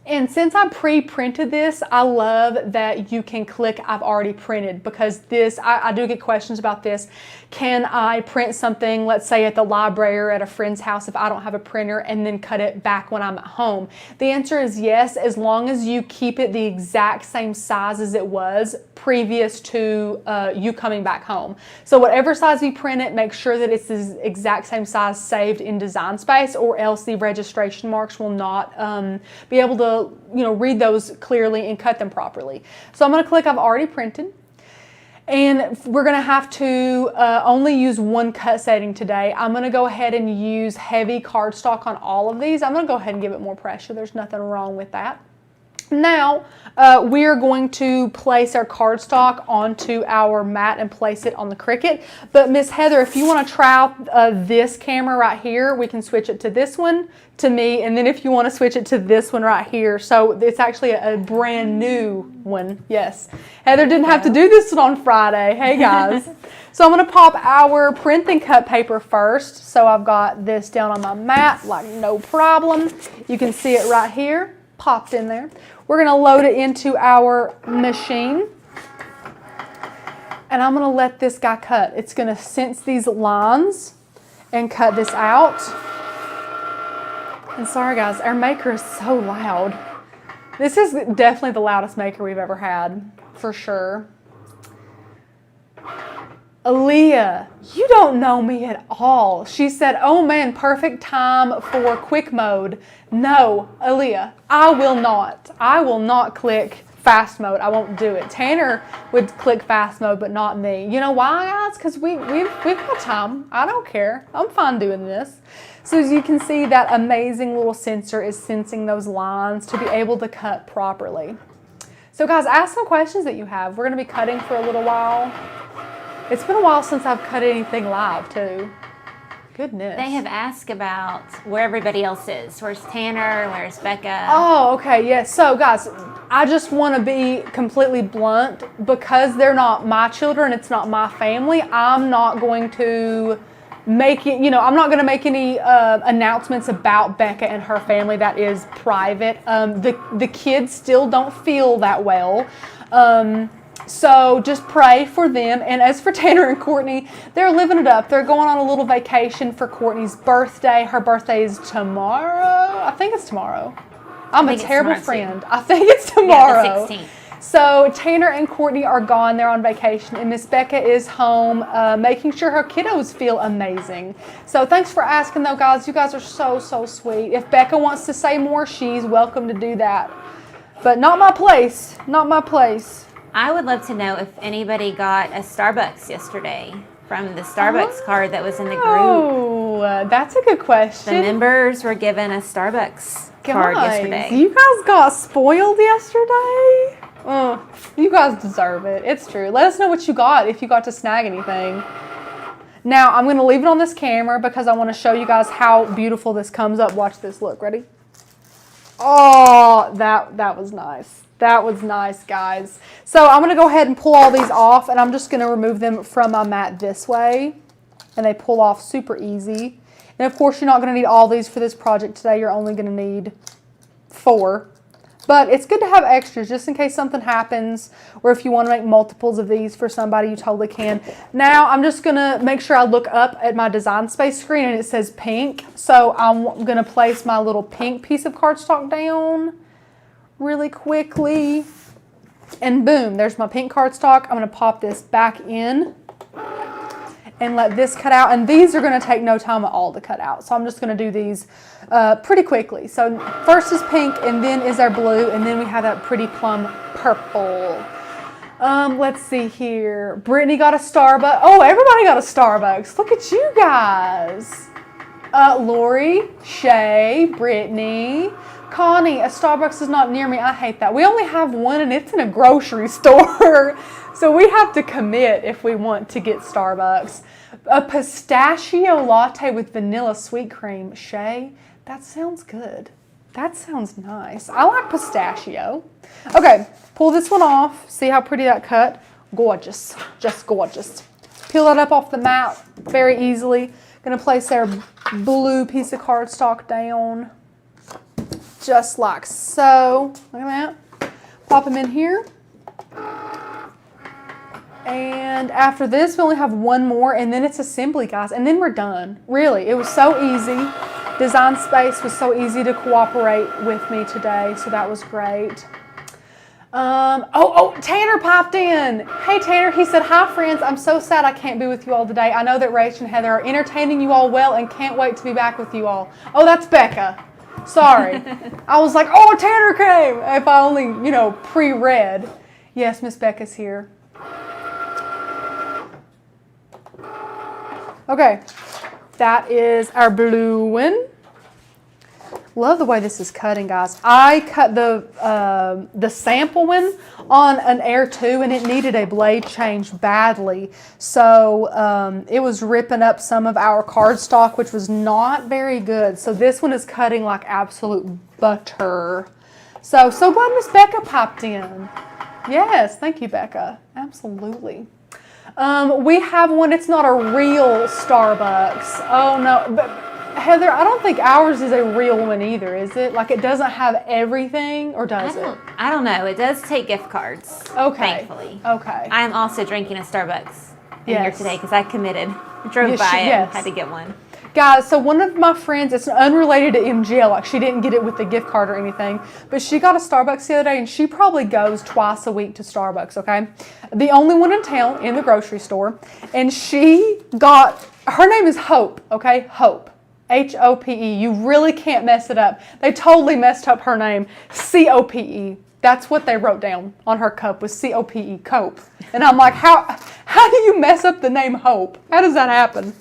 And since I pre-printed this, I love that you can click I've already printed, because this, I do get questions about this. Can I print something, let's say at the library or at a friend's house if I don't have a printer, and then cut it back when I'm at home? The answer is yes, as long as you keep it the exact same size as it was previous to you coming back home. So whatever size you print it, make sure that it's the exact same size saved in Design Space, or else the registration marks will not be able to read those clearly and cut them properly. So I'm going to click I've already printed, and we're going to have to only use 1 cut setting today. I'm going to go ahead and use heavy cardstock on all of these. I'm going to go ahead and give it more pressure. There's nothing wrong with that. Now we are going to place our cardstock onto our mat and place it on the Cricut. But Miss Heather, if you want to try out this camera right here, we can switch it to this one, to me, and then if you want to switch it to this one right here. So it's actually a brand new one. Yes, Heather didn't have to do this one on Friday. Hey guys. So I'm going to pop our print and cut paper first. So I've got this down on my mat like no problem. You can see it right here, popped in there. We're going to load it into our machine, and I'm going to let this guy cut. It's going to sense these lines and cut this out. And sorry guys, our maker is so loud. This is definitely the loudest maker we've ever had, for sure. Aaliyah, you don't know me at all. She said, oh man, perfect time for quick mode. No, Aaliyah, I will not click fast mode. I won't do it. Tanner would click fast mode, but not me. You know why, guys? Because we've got time. I don't care. I'm fine doing this. So as you can see, that amazing little sensor is sensing those lines to be able to cut properly. So guys, ask some questions that you have. We're going to be cutting for a little while. It's been a while since I've cut anything live too. Goodness. They have asked about where everybody else is. Where's Tanner? Where's Becca? Oh, okay, yes. So guys, I just want to be completely blunt. Because they're not my children, it's not my family, I'm not going to make it, I'm not going to make any announcements about Becca and her family. That is private. The kids still don't feel that well. So just pray for them. And as for Tanner and Courtney, they're living it up. They're going on a little vacation for Courtney's birthday. Her birthday is tomorrow. I think it's tomorrow. I'm a terrible friend. I think it's tomorrow. Yeah, the 16th. So Tanner and Courtney are gone. They're on vacation, and Miss Becca is home making sure her kiddos feel amazing. So thanks for asking, though, guys. You guys are so, so sweet. If Becca wants to say more, she's welcome to do that. But not my place. Not my place. I would love to know if anybody got a Starbucks yesterday from the Starbucks card that was in the group. Oh, that's a good question. The members were given a Starbucks card yesterday. You guys got spoiled yesterday? You guys deserve it. It's true. Let us know what you got if you got to snag anything. Now, I'm going to leave it on this camera because I want to show you guys how beautiful this comes up. Watch this. Look. Ready? Oh, that was nice. That was nice, guys. So I'm going to go ahead and pull all these off, and I'm just going to remove them from my mat this way. And they pull off super easy. And of course, you're not going to need all these for this project today. You're only going to need 4. But it's good to have extras just in case something happens, or if you want to make multiples of these for somebody, you totally can. Now, I'm just going to make sure I look up at my Design Space screen, and it says pink. So I'm going to place my little pink piece of cardstock down really quickly. And boom, there's my pink cardstock. I'm going to pop this back in and let this cut out. And these are going to take no time at all to cut out. So I'm just going to do these pretty quickly. So first is pink, and then is our blue, and then we have that pretty plum purple. Let's see here. Brittany got a Starbucks. Oh, everybody got a Starbucks. Look at you guys. Lori, Shay, Brittany, Connie, a Starbucks is not near me. I hate that. We only have one, and it's in a grocery store. So we have to commit if we want to get Starbucks. A pistachio latte with vanilla sweet cream. Shay, that sounds good. That sounds nice. I like pistachio. Okay, pull this one off. See how pretty that cut? Gorgeous. Just gorgeous. Peel that up off the mat very easily. Gonna place our blue piece of cardstock down. Just like so. Look at that. Pop them in here. And after this, we only have one more, and then it's assembly, guys, and then we're done. Really, it was so easy. Design Space was so easy to cooperate with me today, so that was great. Tanner popped in. Hey, Tanner, he said, hi, friends. I'm so sad I can't be with you all today. I know that Rach and Heather are entertaining you all well and can't wait to be back with you all. Oh, that's Becca. Sorry. I was like, oh, Tanner came. If I only, pre-read. Yes, Miss Becca's here. Okay, that is our blue one. Love the way this is cutting, guys. I cut the sample one on an Air 2, and it needed a blade change badly. So it was ripping up some of our cardstock, which was not very good. So this one is cutting like absolute butter. So glad Miss Becca popped in. Yes, thank you, Becca. Absolutely. We have one. It's not a real Starbucks. Oh, no. But Heather, I don't think ours is a real one either, is it? Like, it doesn't have everything, or does it? I don't know. It does take gift cards, thankfully. Okay. I am also drinking a Starbucks in here today because I committed. I drove by it and had to get one. Guys, so one of my friends, it's unrelated to MGL, like she didn't get it with the gift card or anything, but she got a Starbucks the other day, and she probably goes twice a week to Starbucks, okay? The only one in town in the grocery store, and she got, her name is Hope, okay? Hope. H-O-P-E. You really can't mess it up. They totally messed up her name. C-O-P-E. That's what they wrote down on her cup, was C-O-P-E, Cope. And I'm like, how do you mess up the name Hope? How does that happen?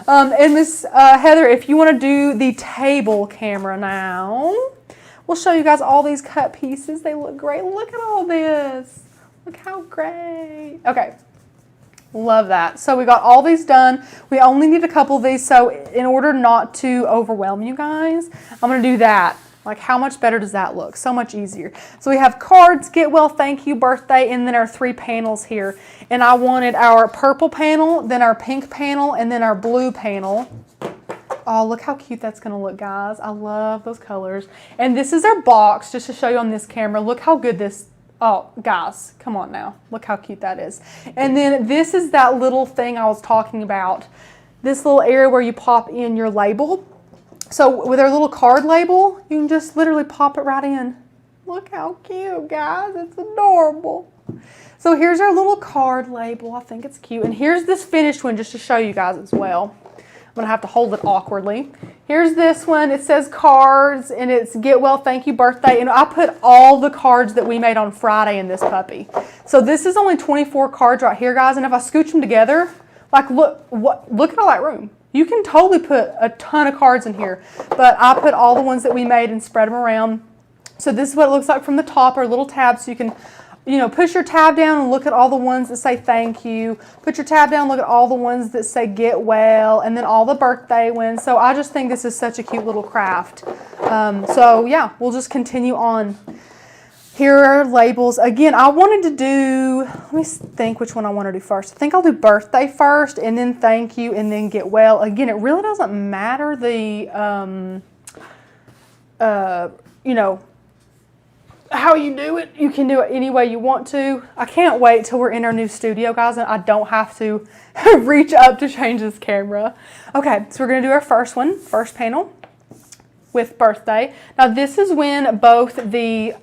And Miss Heather, if you want to do the table camera now, we'll show you guys all these cut pieces. They look great. Look at all this. Look how great. Okay. Love that. So we got all these done. We only need a couple of these. So in order not to overwhelm you guys, I'm going to do that. Like, how much better does that look? So much easier. So we have cards, get well, thank you, birthday, and then our 3 panels here. And I wanted our purple panel, then our pink panel, and then our blue panel. Oh, look how cute that's going to look, guys. I love those colors. And this is our box, just to show you on this camera. Look how good this, oh, guys, come on now. Look how cute that is. And then this is that little thing I was talking about. This little area where you pop in your label. So with our little card label, you can just literally pop it right in. Look how cute, guys. It's adorable. So here's our little card label. I think it's cute. And here's this finished one just to show you guys as well. I'm going to have to hold it awkwardly. Here's this one. It says cards, and it's get well, thank you, birthday. And I put all the cards that we made on Friday in this puppy. So this is only 24 cards right here, guys. And if I scooch them together, like look at all that room. You can totally put a ton of cards in here. But I put all the ones that we made and spread them around. So this is what it looks like from the top, our little tab, so you can, you know, push your tab down and look at all the ones that say thank you. Put your tab down, look at all the ones that say get well, and then all the birthday ones. So I just think this is such a cute little craft. So yeah, we'll just continue on. Here are labels. Again, I wanted to do, let me think which one I want to do first. I think I'll do birthday first, and then thank you, and then get well. Again, it really doesn't matter the, you know, how you do it. You can do it any way you want to. I can't wait till we're in our new studio, guys, and I don't have to reach up to change this camera. Okay, so we're going to do our first one, first panel with birthday. Now this is when both the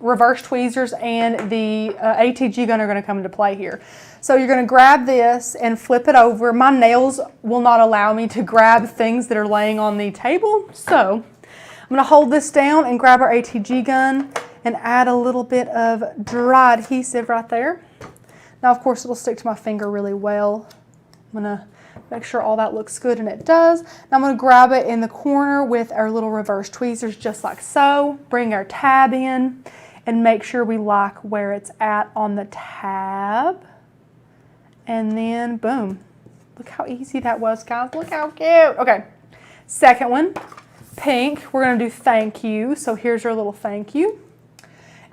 reverse tweezers and the ATG gun are going to come into play here. So you're going to grab this and flip it over. My nails will not allow me to grab things that are laying on the table, so I'm going to hold this down and grab our ATG gun and add a little bit of dry adhesive right there. Now, of course, it'll stick to my finger really well. I'm going to make sure all that looks good, and it does. Now I'm going to grab it in the corner with our little reverse tweezers just like so. Bring our tab in and make sure we like where it's at on the tab. And then, boom. Look how easy that was, guys. Look how cute. Okay, second one. Pink, we're going to do thank you. So here's your little thank you.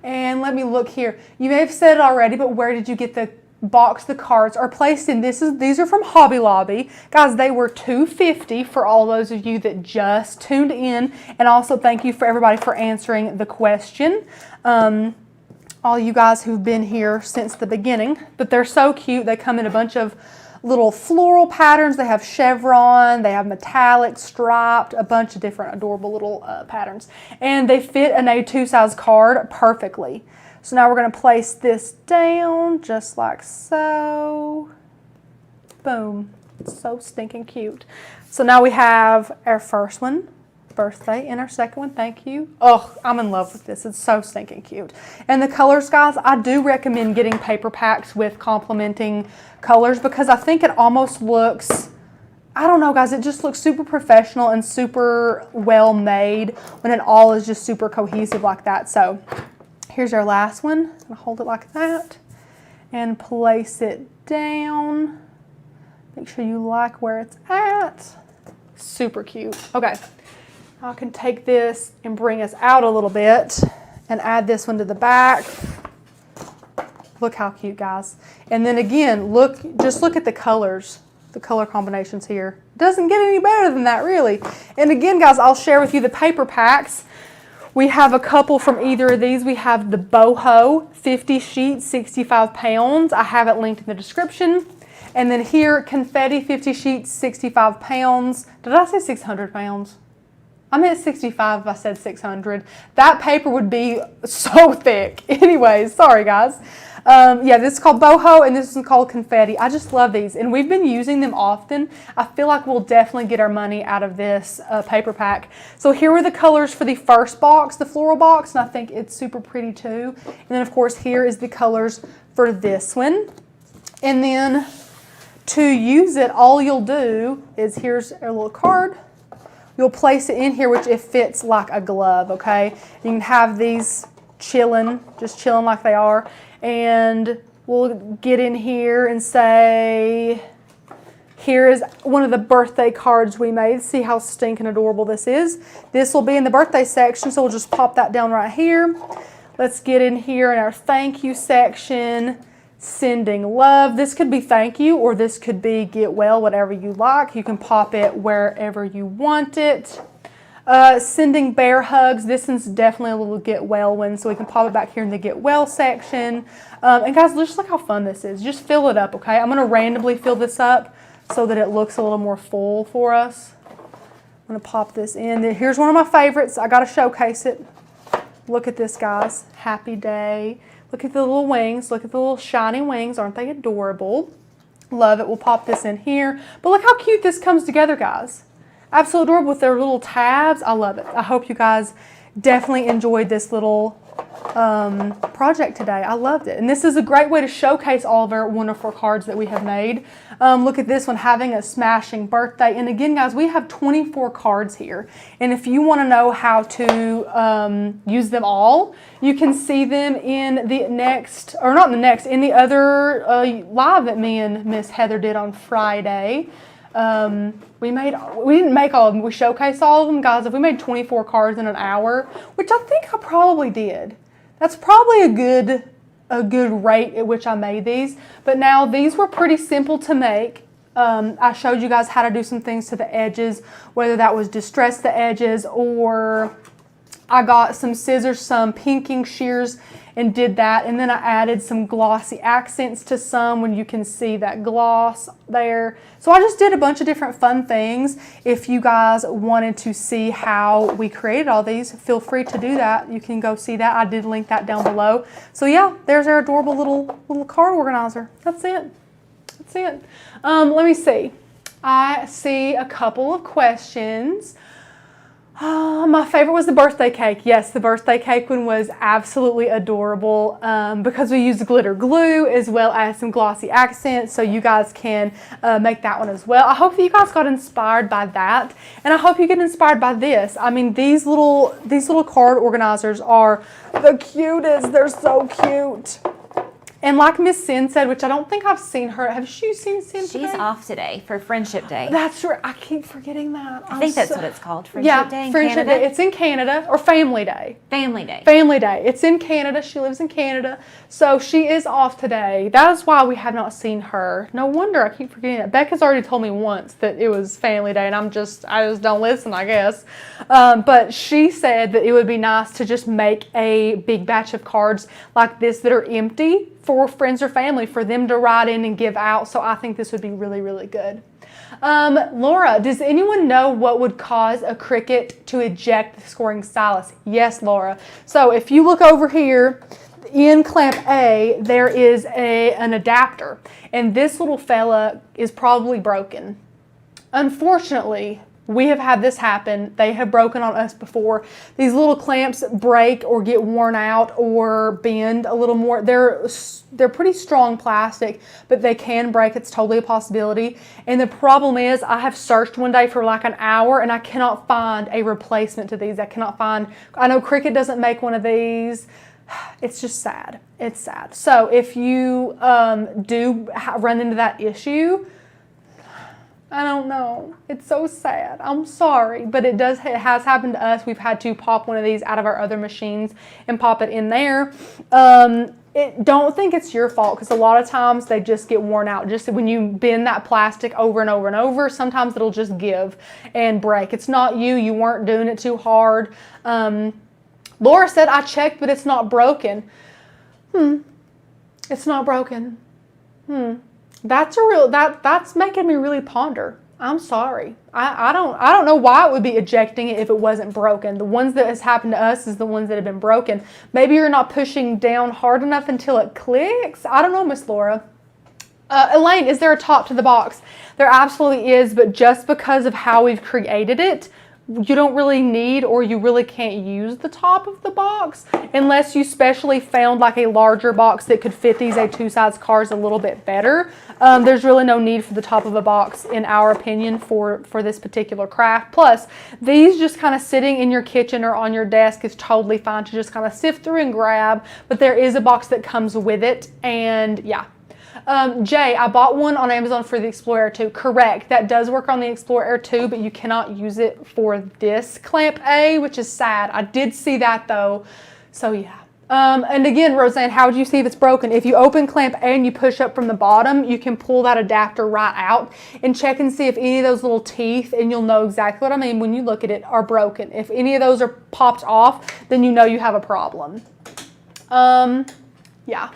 And let me look here. You may have said it already, but where did you get the box? The cards are placed in. These are from Hobby Lobby. Guys, they were $2.50 for all those of you that just tuned in. And also thank you for everybody for answering the question. All you guys who've been here since the beginning. But they're so cute. They come in a bunch of little floral patterns. They have chevron, they have metallic, striped, a bunch of different adorable little patterns. And they fit an A2 size card perfectly. So now we're going to place this down just like so. Boom. It's so stinking cute. So now we have our first one, birthday, and our second one, thank you. Oh, I'm in love with this. It's so stinking cute. And the colors, guys, I do recommend getting paper packs with complementing colors because I think it almost looks, I don't know, guys, it just looks super professional and super well made when it all is just super cohesive like that. So here's our last one. I'm gonna hold it like that and place it down. Make sure you like where it's at. Super cute. Okay. I can take this and bring us out a little bit and add this one to the back. Look how cute, guys. And then again, just look at the colors, the color combinations here. Doesn't get any better than that, really. And again, guys, I'll share with you the paper packs. We have a couple from either of these. We have the Boho 50 sheets, 65 pounds. I have it linked in the description. And then here, Confetti 50 sheets, 65 pounds. Did I say 600 pounds? I meant 65 if I said 600. That paper would be so thick. Anyways, sorry guys. Yeah, this is called Boho and this is called Confetti. I just love these and we've been using them often. I feel like we'll definitely get our money out of this paper pack. So here are the colors for the first box, the floral box, and I think it's super pretty too. And then of course here is the colors for this one. And then to use it, all you'll do is here's a little card. You'll place it in here, which it fits like a glove, okay? You can have these chilling, just chilling like they are. And we'll get in here and say, here is one of the birthday cards we made. See how stinking adorable this is. This will be in the birthday section, so we'll just pop that down right here. Let's get in here in our thank you section. Sending love. This could be thank you or this could be get well, whatever you like. You can pop it wherever you want it. Sending bear hugs. This one's definitely a little get well one, so we can pop it back here in the get well section. And guys, just look how fun this is. Just fill it up, okay? I'm going to randomly fill this up so that it looks a little more full for us. I'm going to pop this in. Here's one of my favorites. I got to showcase it. Look at this, guys. Happy day. Look at the little wings. Look at the little shiny wings. Aren't they adorable? Love it. We'll pop this in here. But look how cute this comes together, guys. Absolutely adorable with their little tabs. I love it. I hope you guys definitely enjoyed this little project today. I loved it. And this is a great way to showcase all of our wonderful cards that we have made. Look at this one, having a smashing birthday. And again, guys, we have 24 cards here. And if you want to know how to use them all, you can see them in the next, or not the next, in the other live that me and Miss Heather did on Friday. We didn't make all of them. We showcased all of them, guys. If we made 24 cards in an hour, which I think I probably did, that's probably a good rate at which I made these. But now these were pretty simple to make. I showed you guys how to do some things to the edges, whether that was distress the edges, or I got some scissors, some pinking shears, and did that. And then I added some glossy accents to some when you can see that gloss there. So I just did a bunch of different fun things. If you guys wanted to see how we created all these, feel free to do that. You can go see that. I did link that down below. So yeah, there's our adorable little card organizer. That's it. That's it. Let me see. I see a couple of questions. My favorite was the birthday cake. Yes, the birthday cake one was absolutely adorable because we used glitter glue as well as some glossy accents, so you guys can make that one as well. I hope that you guys got inspired by that, and I hope you get inspired by this. I mean, these little card organizers are the cutest. They're so cute. And like Miss Sin said, which I don't think I've seen her. Have you seen Sin today? She's off today for Friendship Day. That's right. I keep forgetting that. I think that's what it's called. Friendship Day in Friendship Canada? Day. It's in Canada. Or Family Day. Family Day. Family Day. It's in Canada. She lives in Canada. So she is off today. That is why we have not seen her. No wonder I keep forgetting that. Becca's already told me once that it was Family Day, and I just don't listen, I guess. But she said that it would be nice to just make a big batch of cards like this that are empty for friends or family, for them to write in and give out. So I think this would be really, really good. Laura, does anyone know what would cause a Cricut to eject the scoring stylus? Yes, Laura. So if you look over here in clamp A, there is an adapter, and this little fella is probably broken. Unfortunately, we have had this happen. They have broken on us before. These little clamps break or get worn out or bend a little more. They're pretty strong plastic, but they can break. It's totally a possibility. And the problem is, I have searched one day for like an hour and I cannot find a replacement to these. I know Cricut doesn't make one of these. It's just sad. It's sad. So if you do run into that issue, I don't know. It's so sad. I'm sorry, but it has happened to us. We've had to pop one of these out of our other machines and pop it in there. Don't think it's your fault, because a lot of times they just get worn out. Just when you bend that plastic over and over and over, sometimes it'll just give and break. It's not you. You weren't doing it too hard. Laura said, I checked, but it's not broken. It's not broken. That's making me really ponder. I'm sorry. I don't know why it would be ejecting it if it wasn't broken. The ones that has happened to us is the ones that have been broken. Maybe you're not pushing down hard enough until it clicks. I don't know, Miss Laura. Elaine, is there a top to the box? There absolutely is, but just because of how we've created it, you don't really need, or you really can't use the top of the box unless you specially found like a larger box that could fit these A2 size cards a little bit better. There's really no need for the top of a box, in our opinion, for this particular craft. Plus, these just kind of sitting in your kitchen or on your desk is totally fine to just kind of sift through and grab, but there is a box that comes with it, and yeah. Jay, I bought one on Amazon for the Explorer Air 2. Correct. That does work on the Explorer Air 2, but you cannot use it for this clamp A, which is sad. I did see that though. So yeah. And again, Roseanne, how would you see if it's broken? If you open clamp A and you push up from the bottom, you can pull that adapter right out and check and see if any of those little teeth, and you'll know exactly what I mean when you look at it, are broken. If any of those are popped off, then you know you have a problem. Yeah.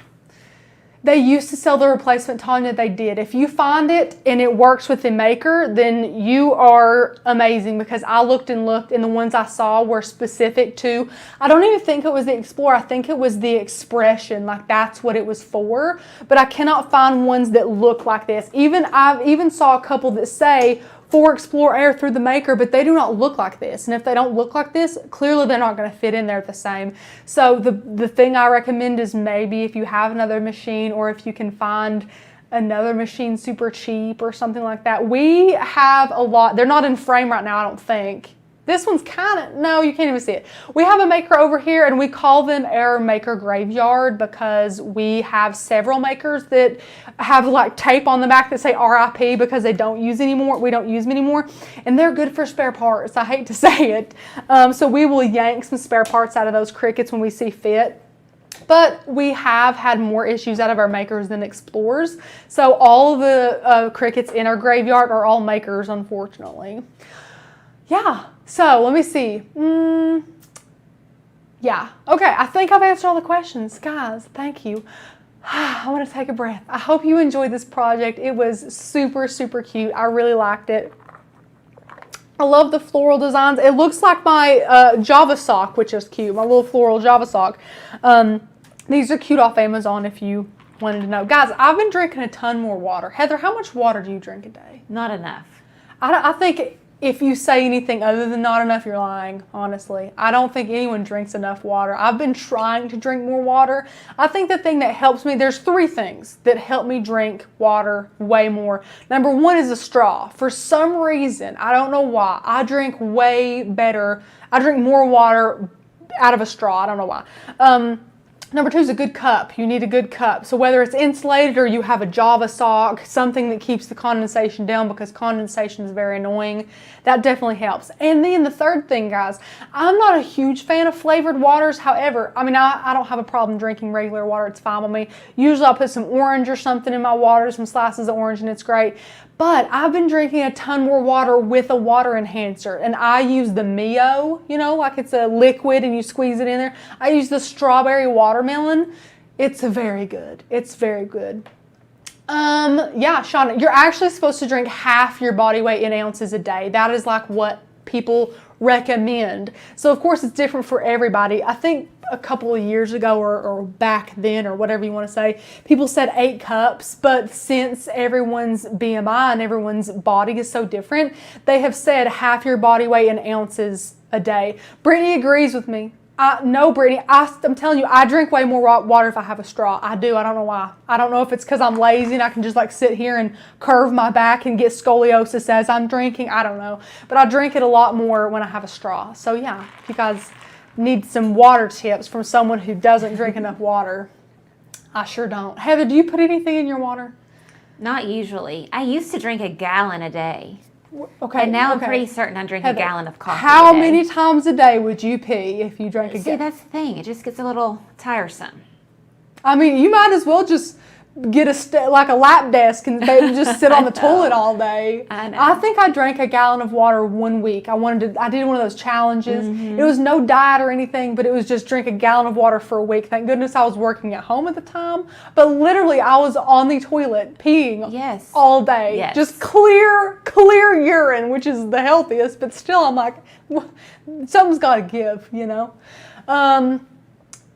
They used to sell the replacement, Tanya. They did. If you find it and it works with the Maker, then you are amazing, because I looked and looked and the ones I saw were specific to, I don't even think it was the Explorer. I think it was the Expression. Like, that's what it was for. But I cannot find ones that look like this. I've even saw a couple that say for Explorer Air through the Maker, but they do not look like this. And if they don't look like this, clearly they're not going to fit in there the same. So the thing I recommend is, maybe if you have another machine, or if you can find another machine super cheap or something like that. We have a lot. They're not in frame right now, I don't think. This one's kind of, no, you can't even see it. We have a Maker over here, and we call them our Maker Graveyard, because we have several Makers that have like tape on the back that say RIP, because they don't use anymore. We don't use them anymore, and they're good for spare parts. I hate to say it. So we will yank some spare parts out of those Cricuts when we see fit. But we have had more issues out of our Makers than Explorers. So all the Cricuts in our graveyard are all Makers, unfortunately. Yeah, so let me see. Yeah, okay, I think I've answered all the questions. Guys, thank you. I want to take a breath. I hope you enjoyed this project. It was super, super cute. I really liked it. I love the floral designs. It looks like my Java sock, which is cute, my little floral Java sock. These are cute off Amazon if you wanted to know. Guys, I've been drinking a ton more water. Heather, how much water do you drink a day? Not enough. I think if you say anything other than not enough, you're lying, honestly. I don't think anyone drinks enough water. I've been trying to drink more water. I think the thing that helps me, there's 3 things that help me drink water way more. Number 1 is a straw. For some reason, I don't know why, I drink way better. I drink more water out of a straw. I don't know why. Number 2 is a good cup. You need a good cup. So whether it's insulated or you have a Java sock, something that keeps the condensation down, because condensation is very annoying, that definitely helps. And then the 3rd thing, guys, I'm not a huge fan of flavored waters. However, I mean, I don't have a problem drinking regular water. It's fine with me. Usually I'll put some orange or something in my water, some slices of orange, and it's great. But I've been drinking a ton more water with a water enhancer, and I use the Mio, you know, like it's a liquid and you squeeze it in there. I use the strawberry watermelon. It's very good. It's very good. Yeah, Shauna, you're actually supposed to drink half your body weight in ounces a day. That is like what people recommend. So of course it's different for everybody. I think a couple of years ago, or back then, or whatever you want to say, people said 8 cups, but since everyone's BMI and everyone's body is so different, they have said half your body weight in ounces a day. Brittany agrees with me. No, Brittany, I'm telling you, I drink way more water if I have a straw. I do. I don't know why. I don't know if it's because I'm lazy and I can just like sit here and curve my back and get scoliosis as I'm drinking. I don't know. But I drink it a lot more when I have a straw. So yeah, if you guys need some water tips from someone who doesn't drink enough water, I sure don't. Heather, do you put anything in your water? Not usually. I used to drink a gallon a day. Okay. And now I'm pretty certain I drink Heather, a gallon of coffee how a day. many times a day would you pee if you drank a gallon? See, that's the thing. It just gets a little tiresome. I mean, you might as well just get like a lap desk and just sit on the toilet all day. I know. I think I drank a gallon of water one week. I did one of those challenges. It was no diet or anything, but it was just drink a gallon of water for a week. Thank goodness I was working at home at the time. But literally, I was on the toilet peeing all day. Yes. Just clear urine, which is the healthiest. But still, I'm like, something's got to give, you know.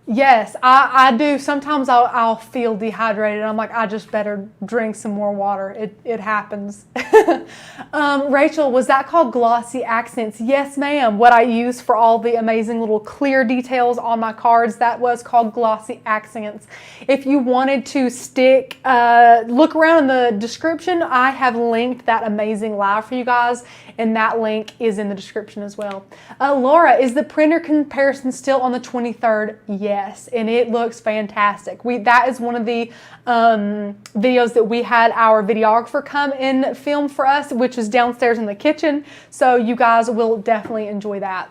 Yes, I do. Sometimes I'll feel dehydrated. I'm like, I just better drink some more water. It happens. Rachel, was that called glossy accents? Yes, ma'am. What I use for all the amazing little clear details on my cards, that was called glossy accents. If you wanted to look around in the description. I have linked that amazing live for you guys, and that link is in the description as well. Laura, is the printer comparison still on the 23rd? Yes, and it looks fantastic. That is one of the videos that we had our videographer come and film for us, which is downstairs in the kitchen. So you guys will definitely enjoy that.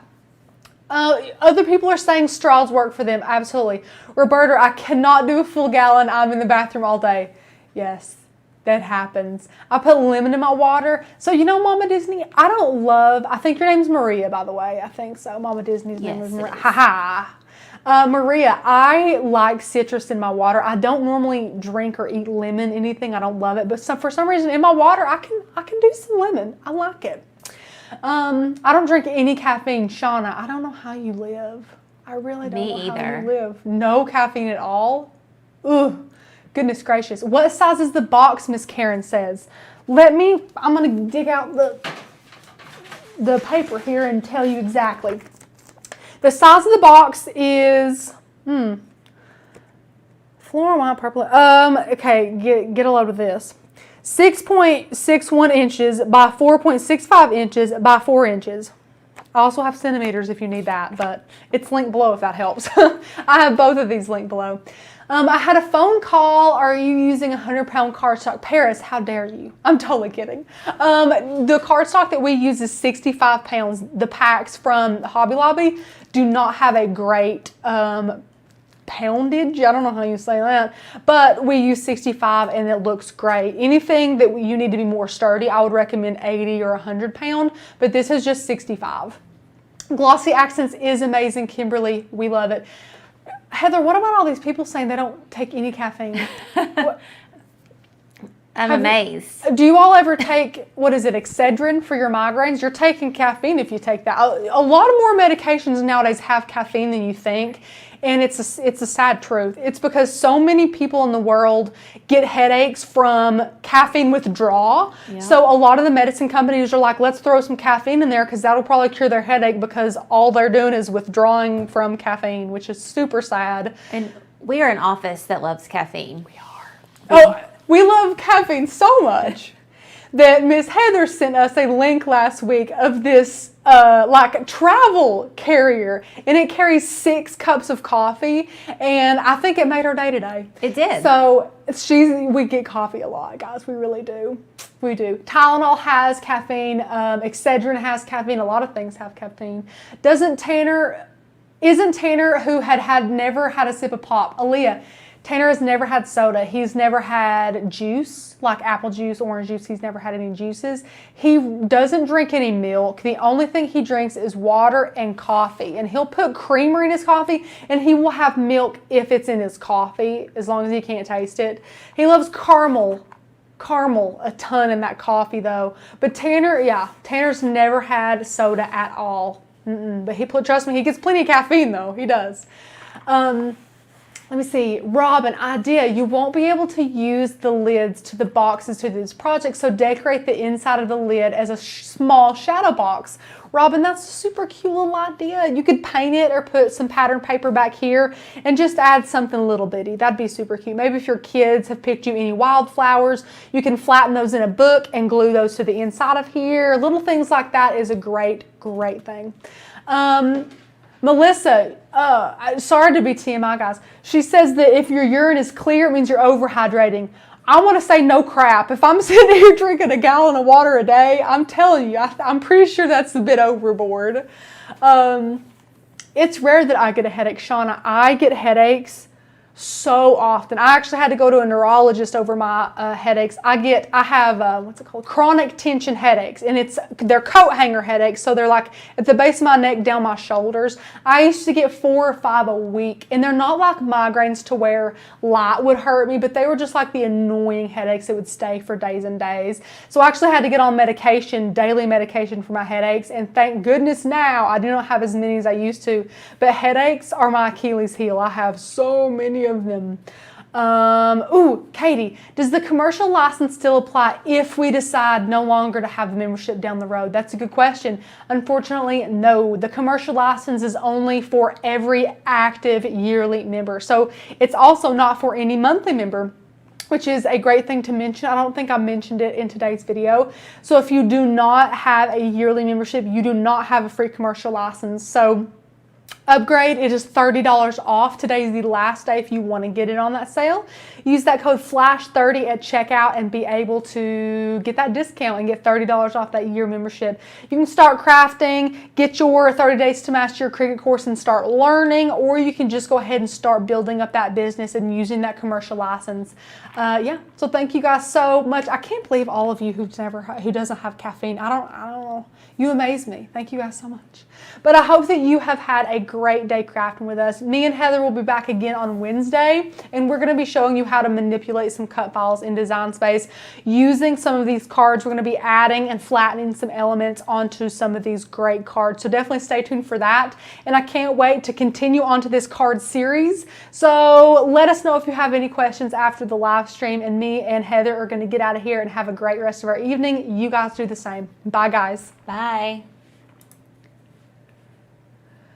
Other people are saying straws work for them. Absolutely. Roberta, I cannot do a full gallon. I'm in the bathroom all day. Yes. That happens. I put lemon in my water. So, you know, Mama Disney, I think your name's Maria, by the way. I think so. Mama Disney's name is Maria. Ha ha. Maria, I like citrus in my water. I don't normally drink or eat lemon, anything. I don't love it, but for some reason in my water, I can do some lemon. I like it. I don't drink any caffeine. Shauna, I don't know how you live. I really don't know how you live. No caffeine at all? Ugh, goodness gracious. What size is the box, Miss Karen says? I'm going to dig out the paper here and tell you exactly. The size of the box is, floral, white, purple. Okay, get a load of this. 6.61 inches by 4.65 inches by 4 inches. I also have centimeters if you need that, but it's linked below if that helps. I have both of these linked below. I had a phone call. Are you using 100-pound cardstock? Paris, how dare you? I'm totally kidding. The cardstock that we use is 65 pounds. The packs from Hobby Lobby do not have a great poundage. I don't know how you say that, but we use 65 and it looks great. Anything that you need to be more sturdy, I would recommend 80 or 100 pound, but this is just 65. Glossy Accents is amazing, Kimberly. We love it. Heather, what about all these people saying they don't take any caffeine? I'm amazed. Do you all ever take, what is it, Excedrin for your migraines? You're taking caffeine if you take that. A lot of more medications nowadays have caffeine than you think, and it's a sad truth. It's because so many people in the world get headaches from caffeine withdrawal. Yeah. So a lot of the medicine companies are like, let's throw some caffeine in there because that'll probably cure their headache, because all they're doing is withdrawing from caffeine, which is super sad. And we are an office that loves caffeine. We are. We love caffeine so much that Miss Heather sent us a link last week of this like travel carrier, and it carries 6 cups of coffee, and I think it made her day today. It did. So we get coffee a lot, guys. We really do. We do. Tylenol has caffeine. Excedrin has caffeine. A lot of things have caffeine. Isn't Tanner, who had never had a sip of pop? Aaliyah. Tanner has never had soda. He's never had juice, like apple juice, orange juice. He's never had any juices. He doesn't drink any milk. The only thing he drinks is water and coffee. And he'll put creamer in his coffee, and he will have milk if it's in his coffee, as long as he can't taste it. He loves caramel a ton in that coffee, though. But Tanner's never had soda at all. But trust me, he gets plenty of caffeine, though. He does. Let me see. Rob, an idea. You won't be able to use the lids to the boxes to this project, so decorate the inside of the lid as a small shadow box. Robin, that's a super cute little idea. You could paint it or put some pattern paper back here and just add something little bitty. That'd be super cute. Maybe if your kids have picked you any wildflowers, you can flatten those in a book and glue those to the inside of here. Little things like that is a great thing. Melissa, sorry to be TMI, guys. She says that if your urine is clear, it means you're overhydrating. I want to say no crap. If I'm sitting here drinking a gallon of water a day, I'm telling you, I'm pretty sure that's a bit overboard. It's rare that I get a headache, Shauna. I get headaches so often. I actually had to go to a neurologist over my headaches. I have what's it called? Chronic tension headaches, and they're coat hanger headaches. So they're like at the base of my neck, down my shoulders. I used to get 4 or 5 a week, and they're not like migraines to where light would hurt me, but they were just like the annoying headaches that would stay for days and days. So I actually had to get on medication, daily medication for my headaches, and thank goodness now I do not have as many as I used to. But headaches are my Achilles heel. I have so many of them. Katie, does the commercial license still apply if we decide no longer to have the membership down the road? That's a good question. Unfortunately, no. The commercial license is only for every active yearly member. So it's also not for any monthly member, which is a great thing to mention. I don't think I mentioned it in today's video. So if you do not have a yearly membership, you do not have a free commercial license. So upgrade, it is $30 off. Today is the last day if you want to get it on that sale. Use that code FLASH30 at checkout and be able to get that discount and get $30 off that year membership. You can start crafting, get your 30 days to master your Cricut course and start learning, or you can just go ahead and start building up that business and using that commercial license. So thank you guys so much. I can't believe all of you who doesn't have caffeine. I don't know. You amaze me. Thank you guys so much. But I hope that you have had a great day crafting with us. Me and Heather will be back again on Wednesday, and we're going to be showing you how to manipulate some cut files in Design Space using some of these cards. We're going to be adding and flattening some elements onto some of these great cards. So definitely stay tuned for that. And I can't wait to continue on to this card series. So let us know if you have any questions after the live stream, and me and Heather are going to get out of here and have a great rest of our evening. You guys do the same. Bye, guys. Bye.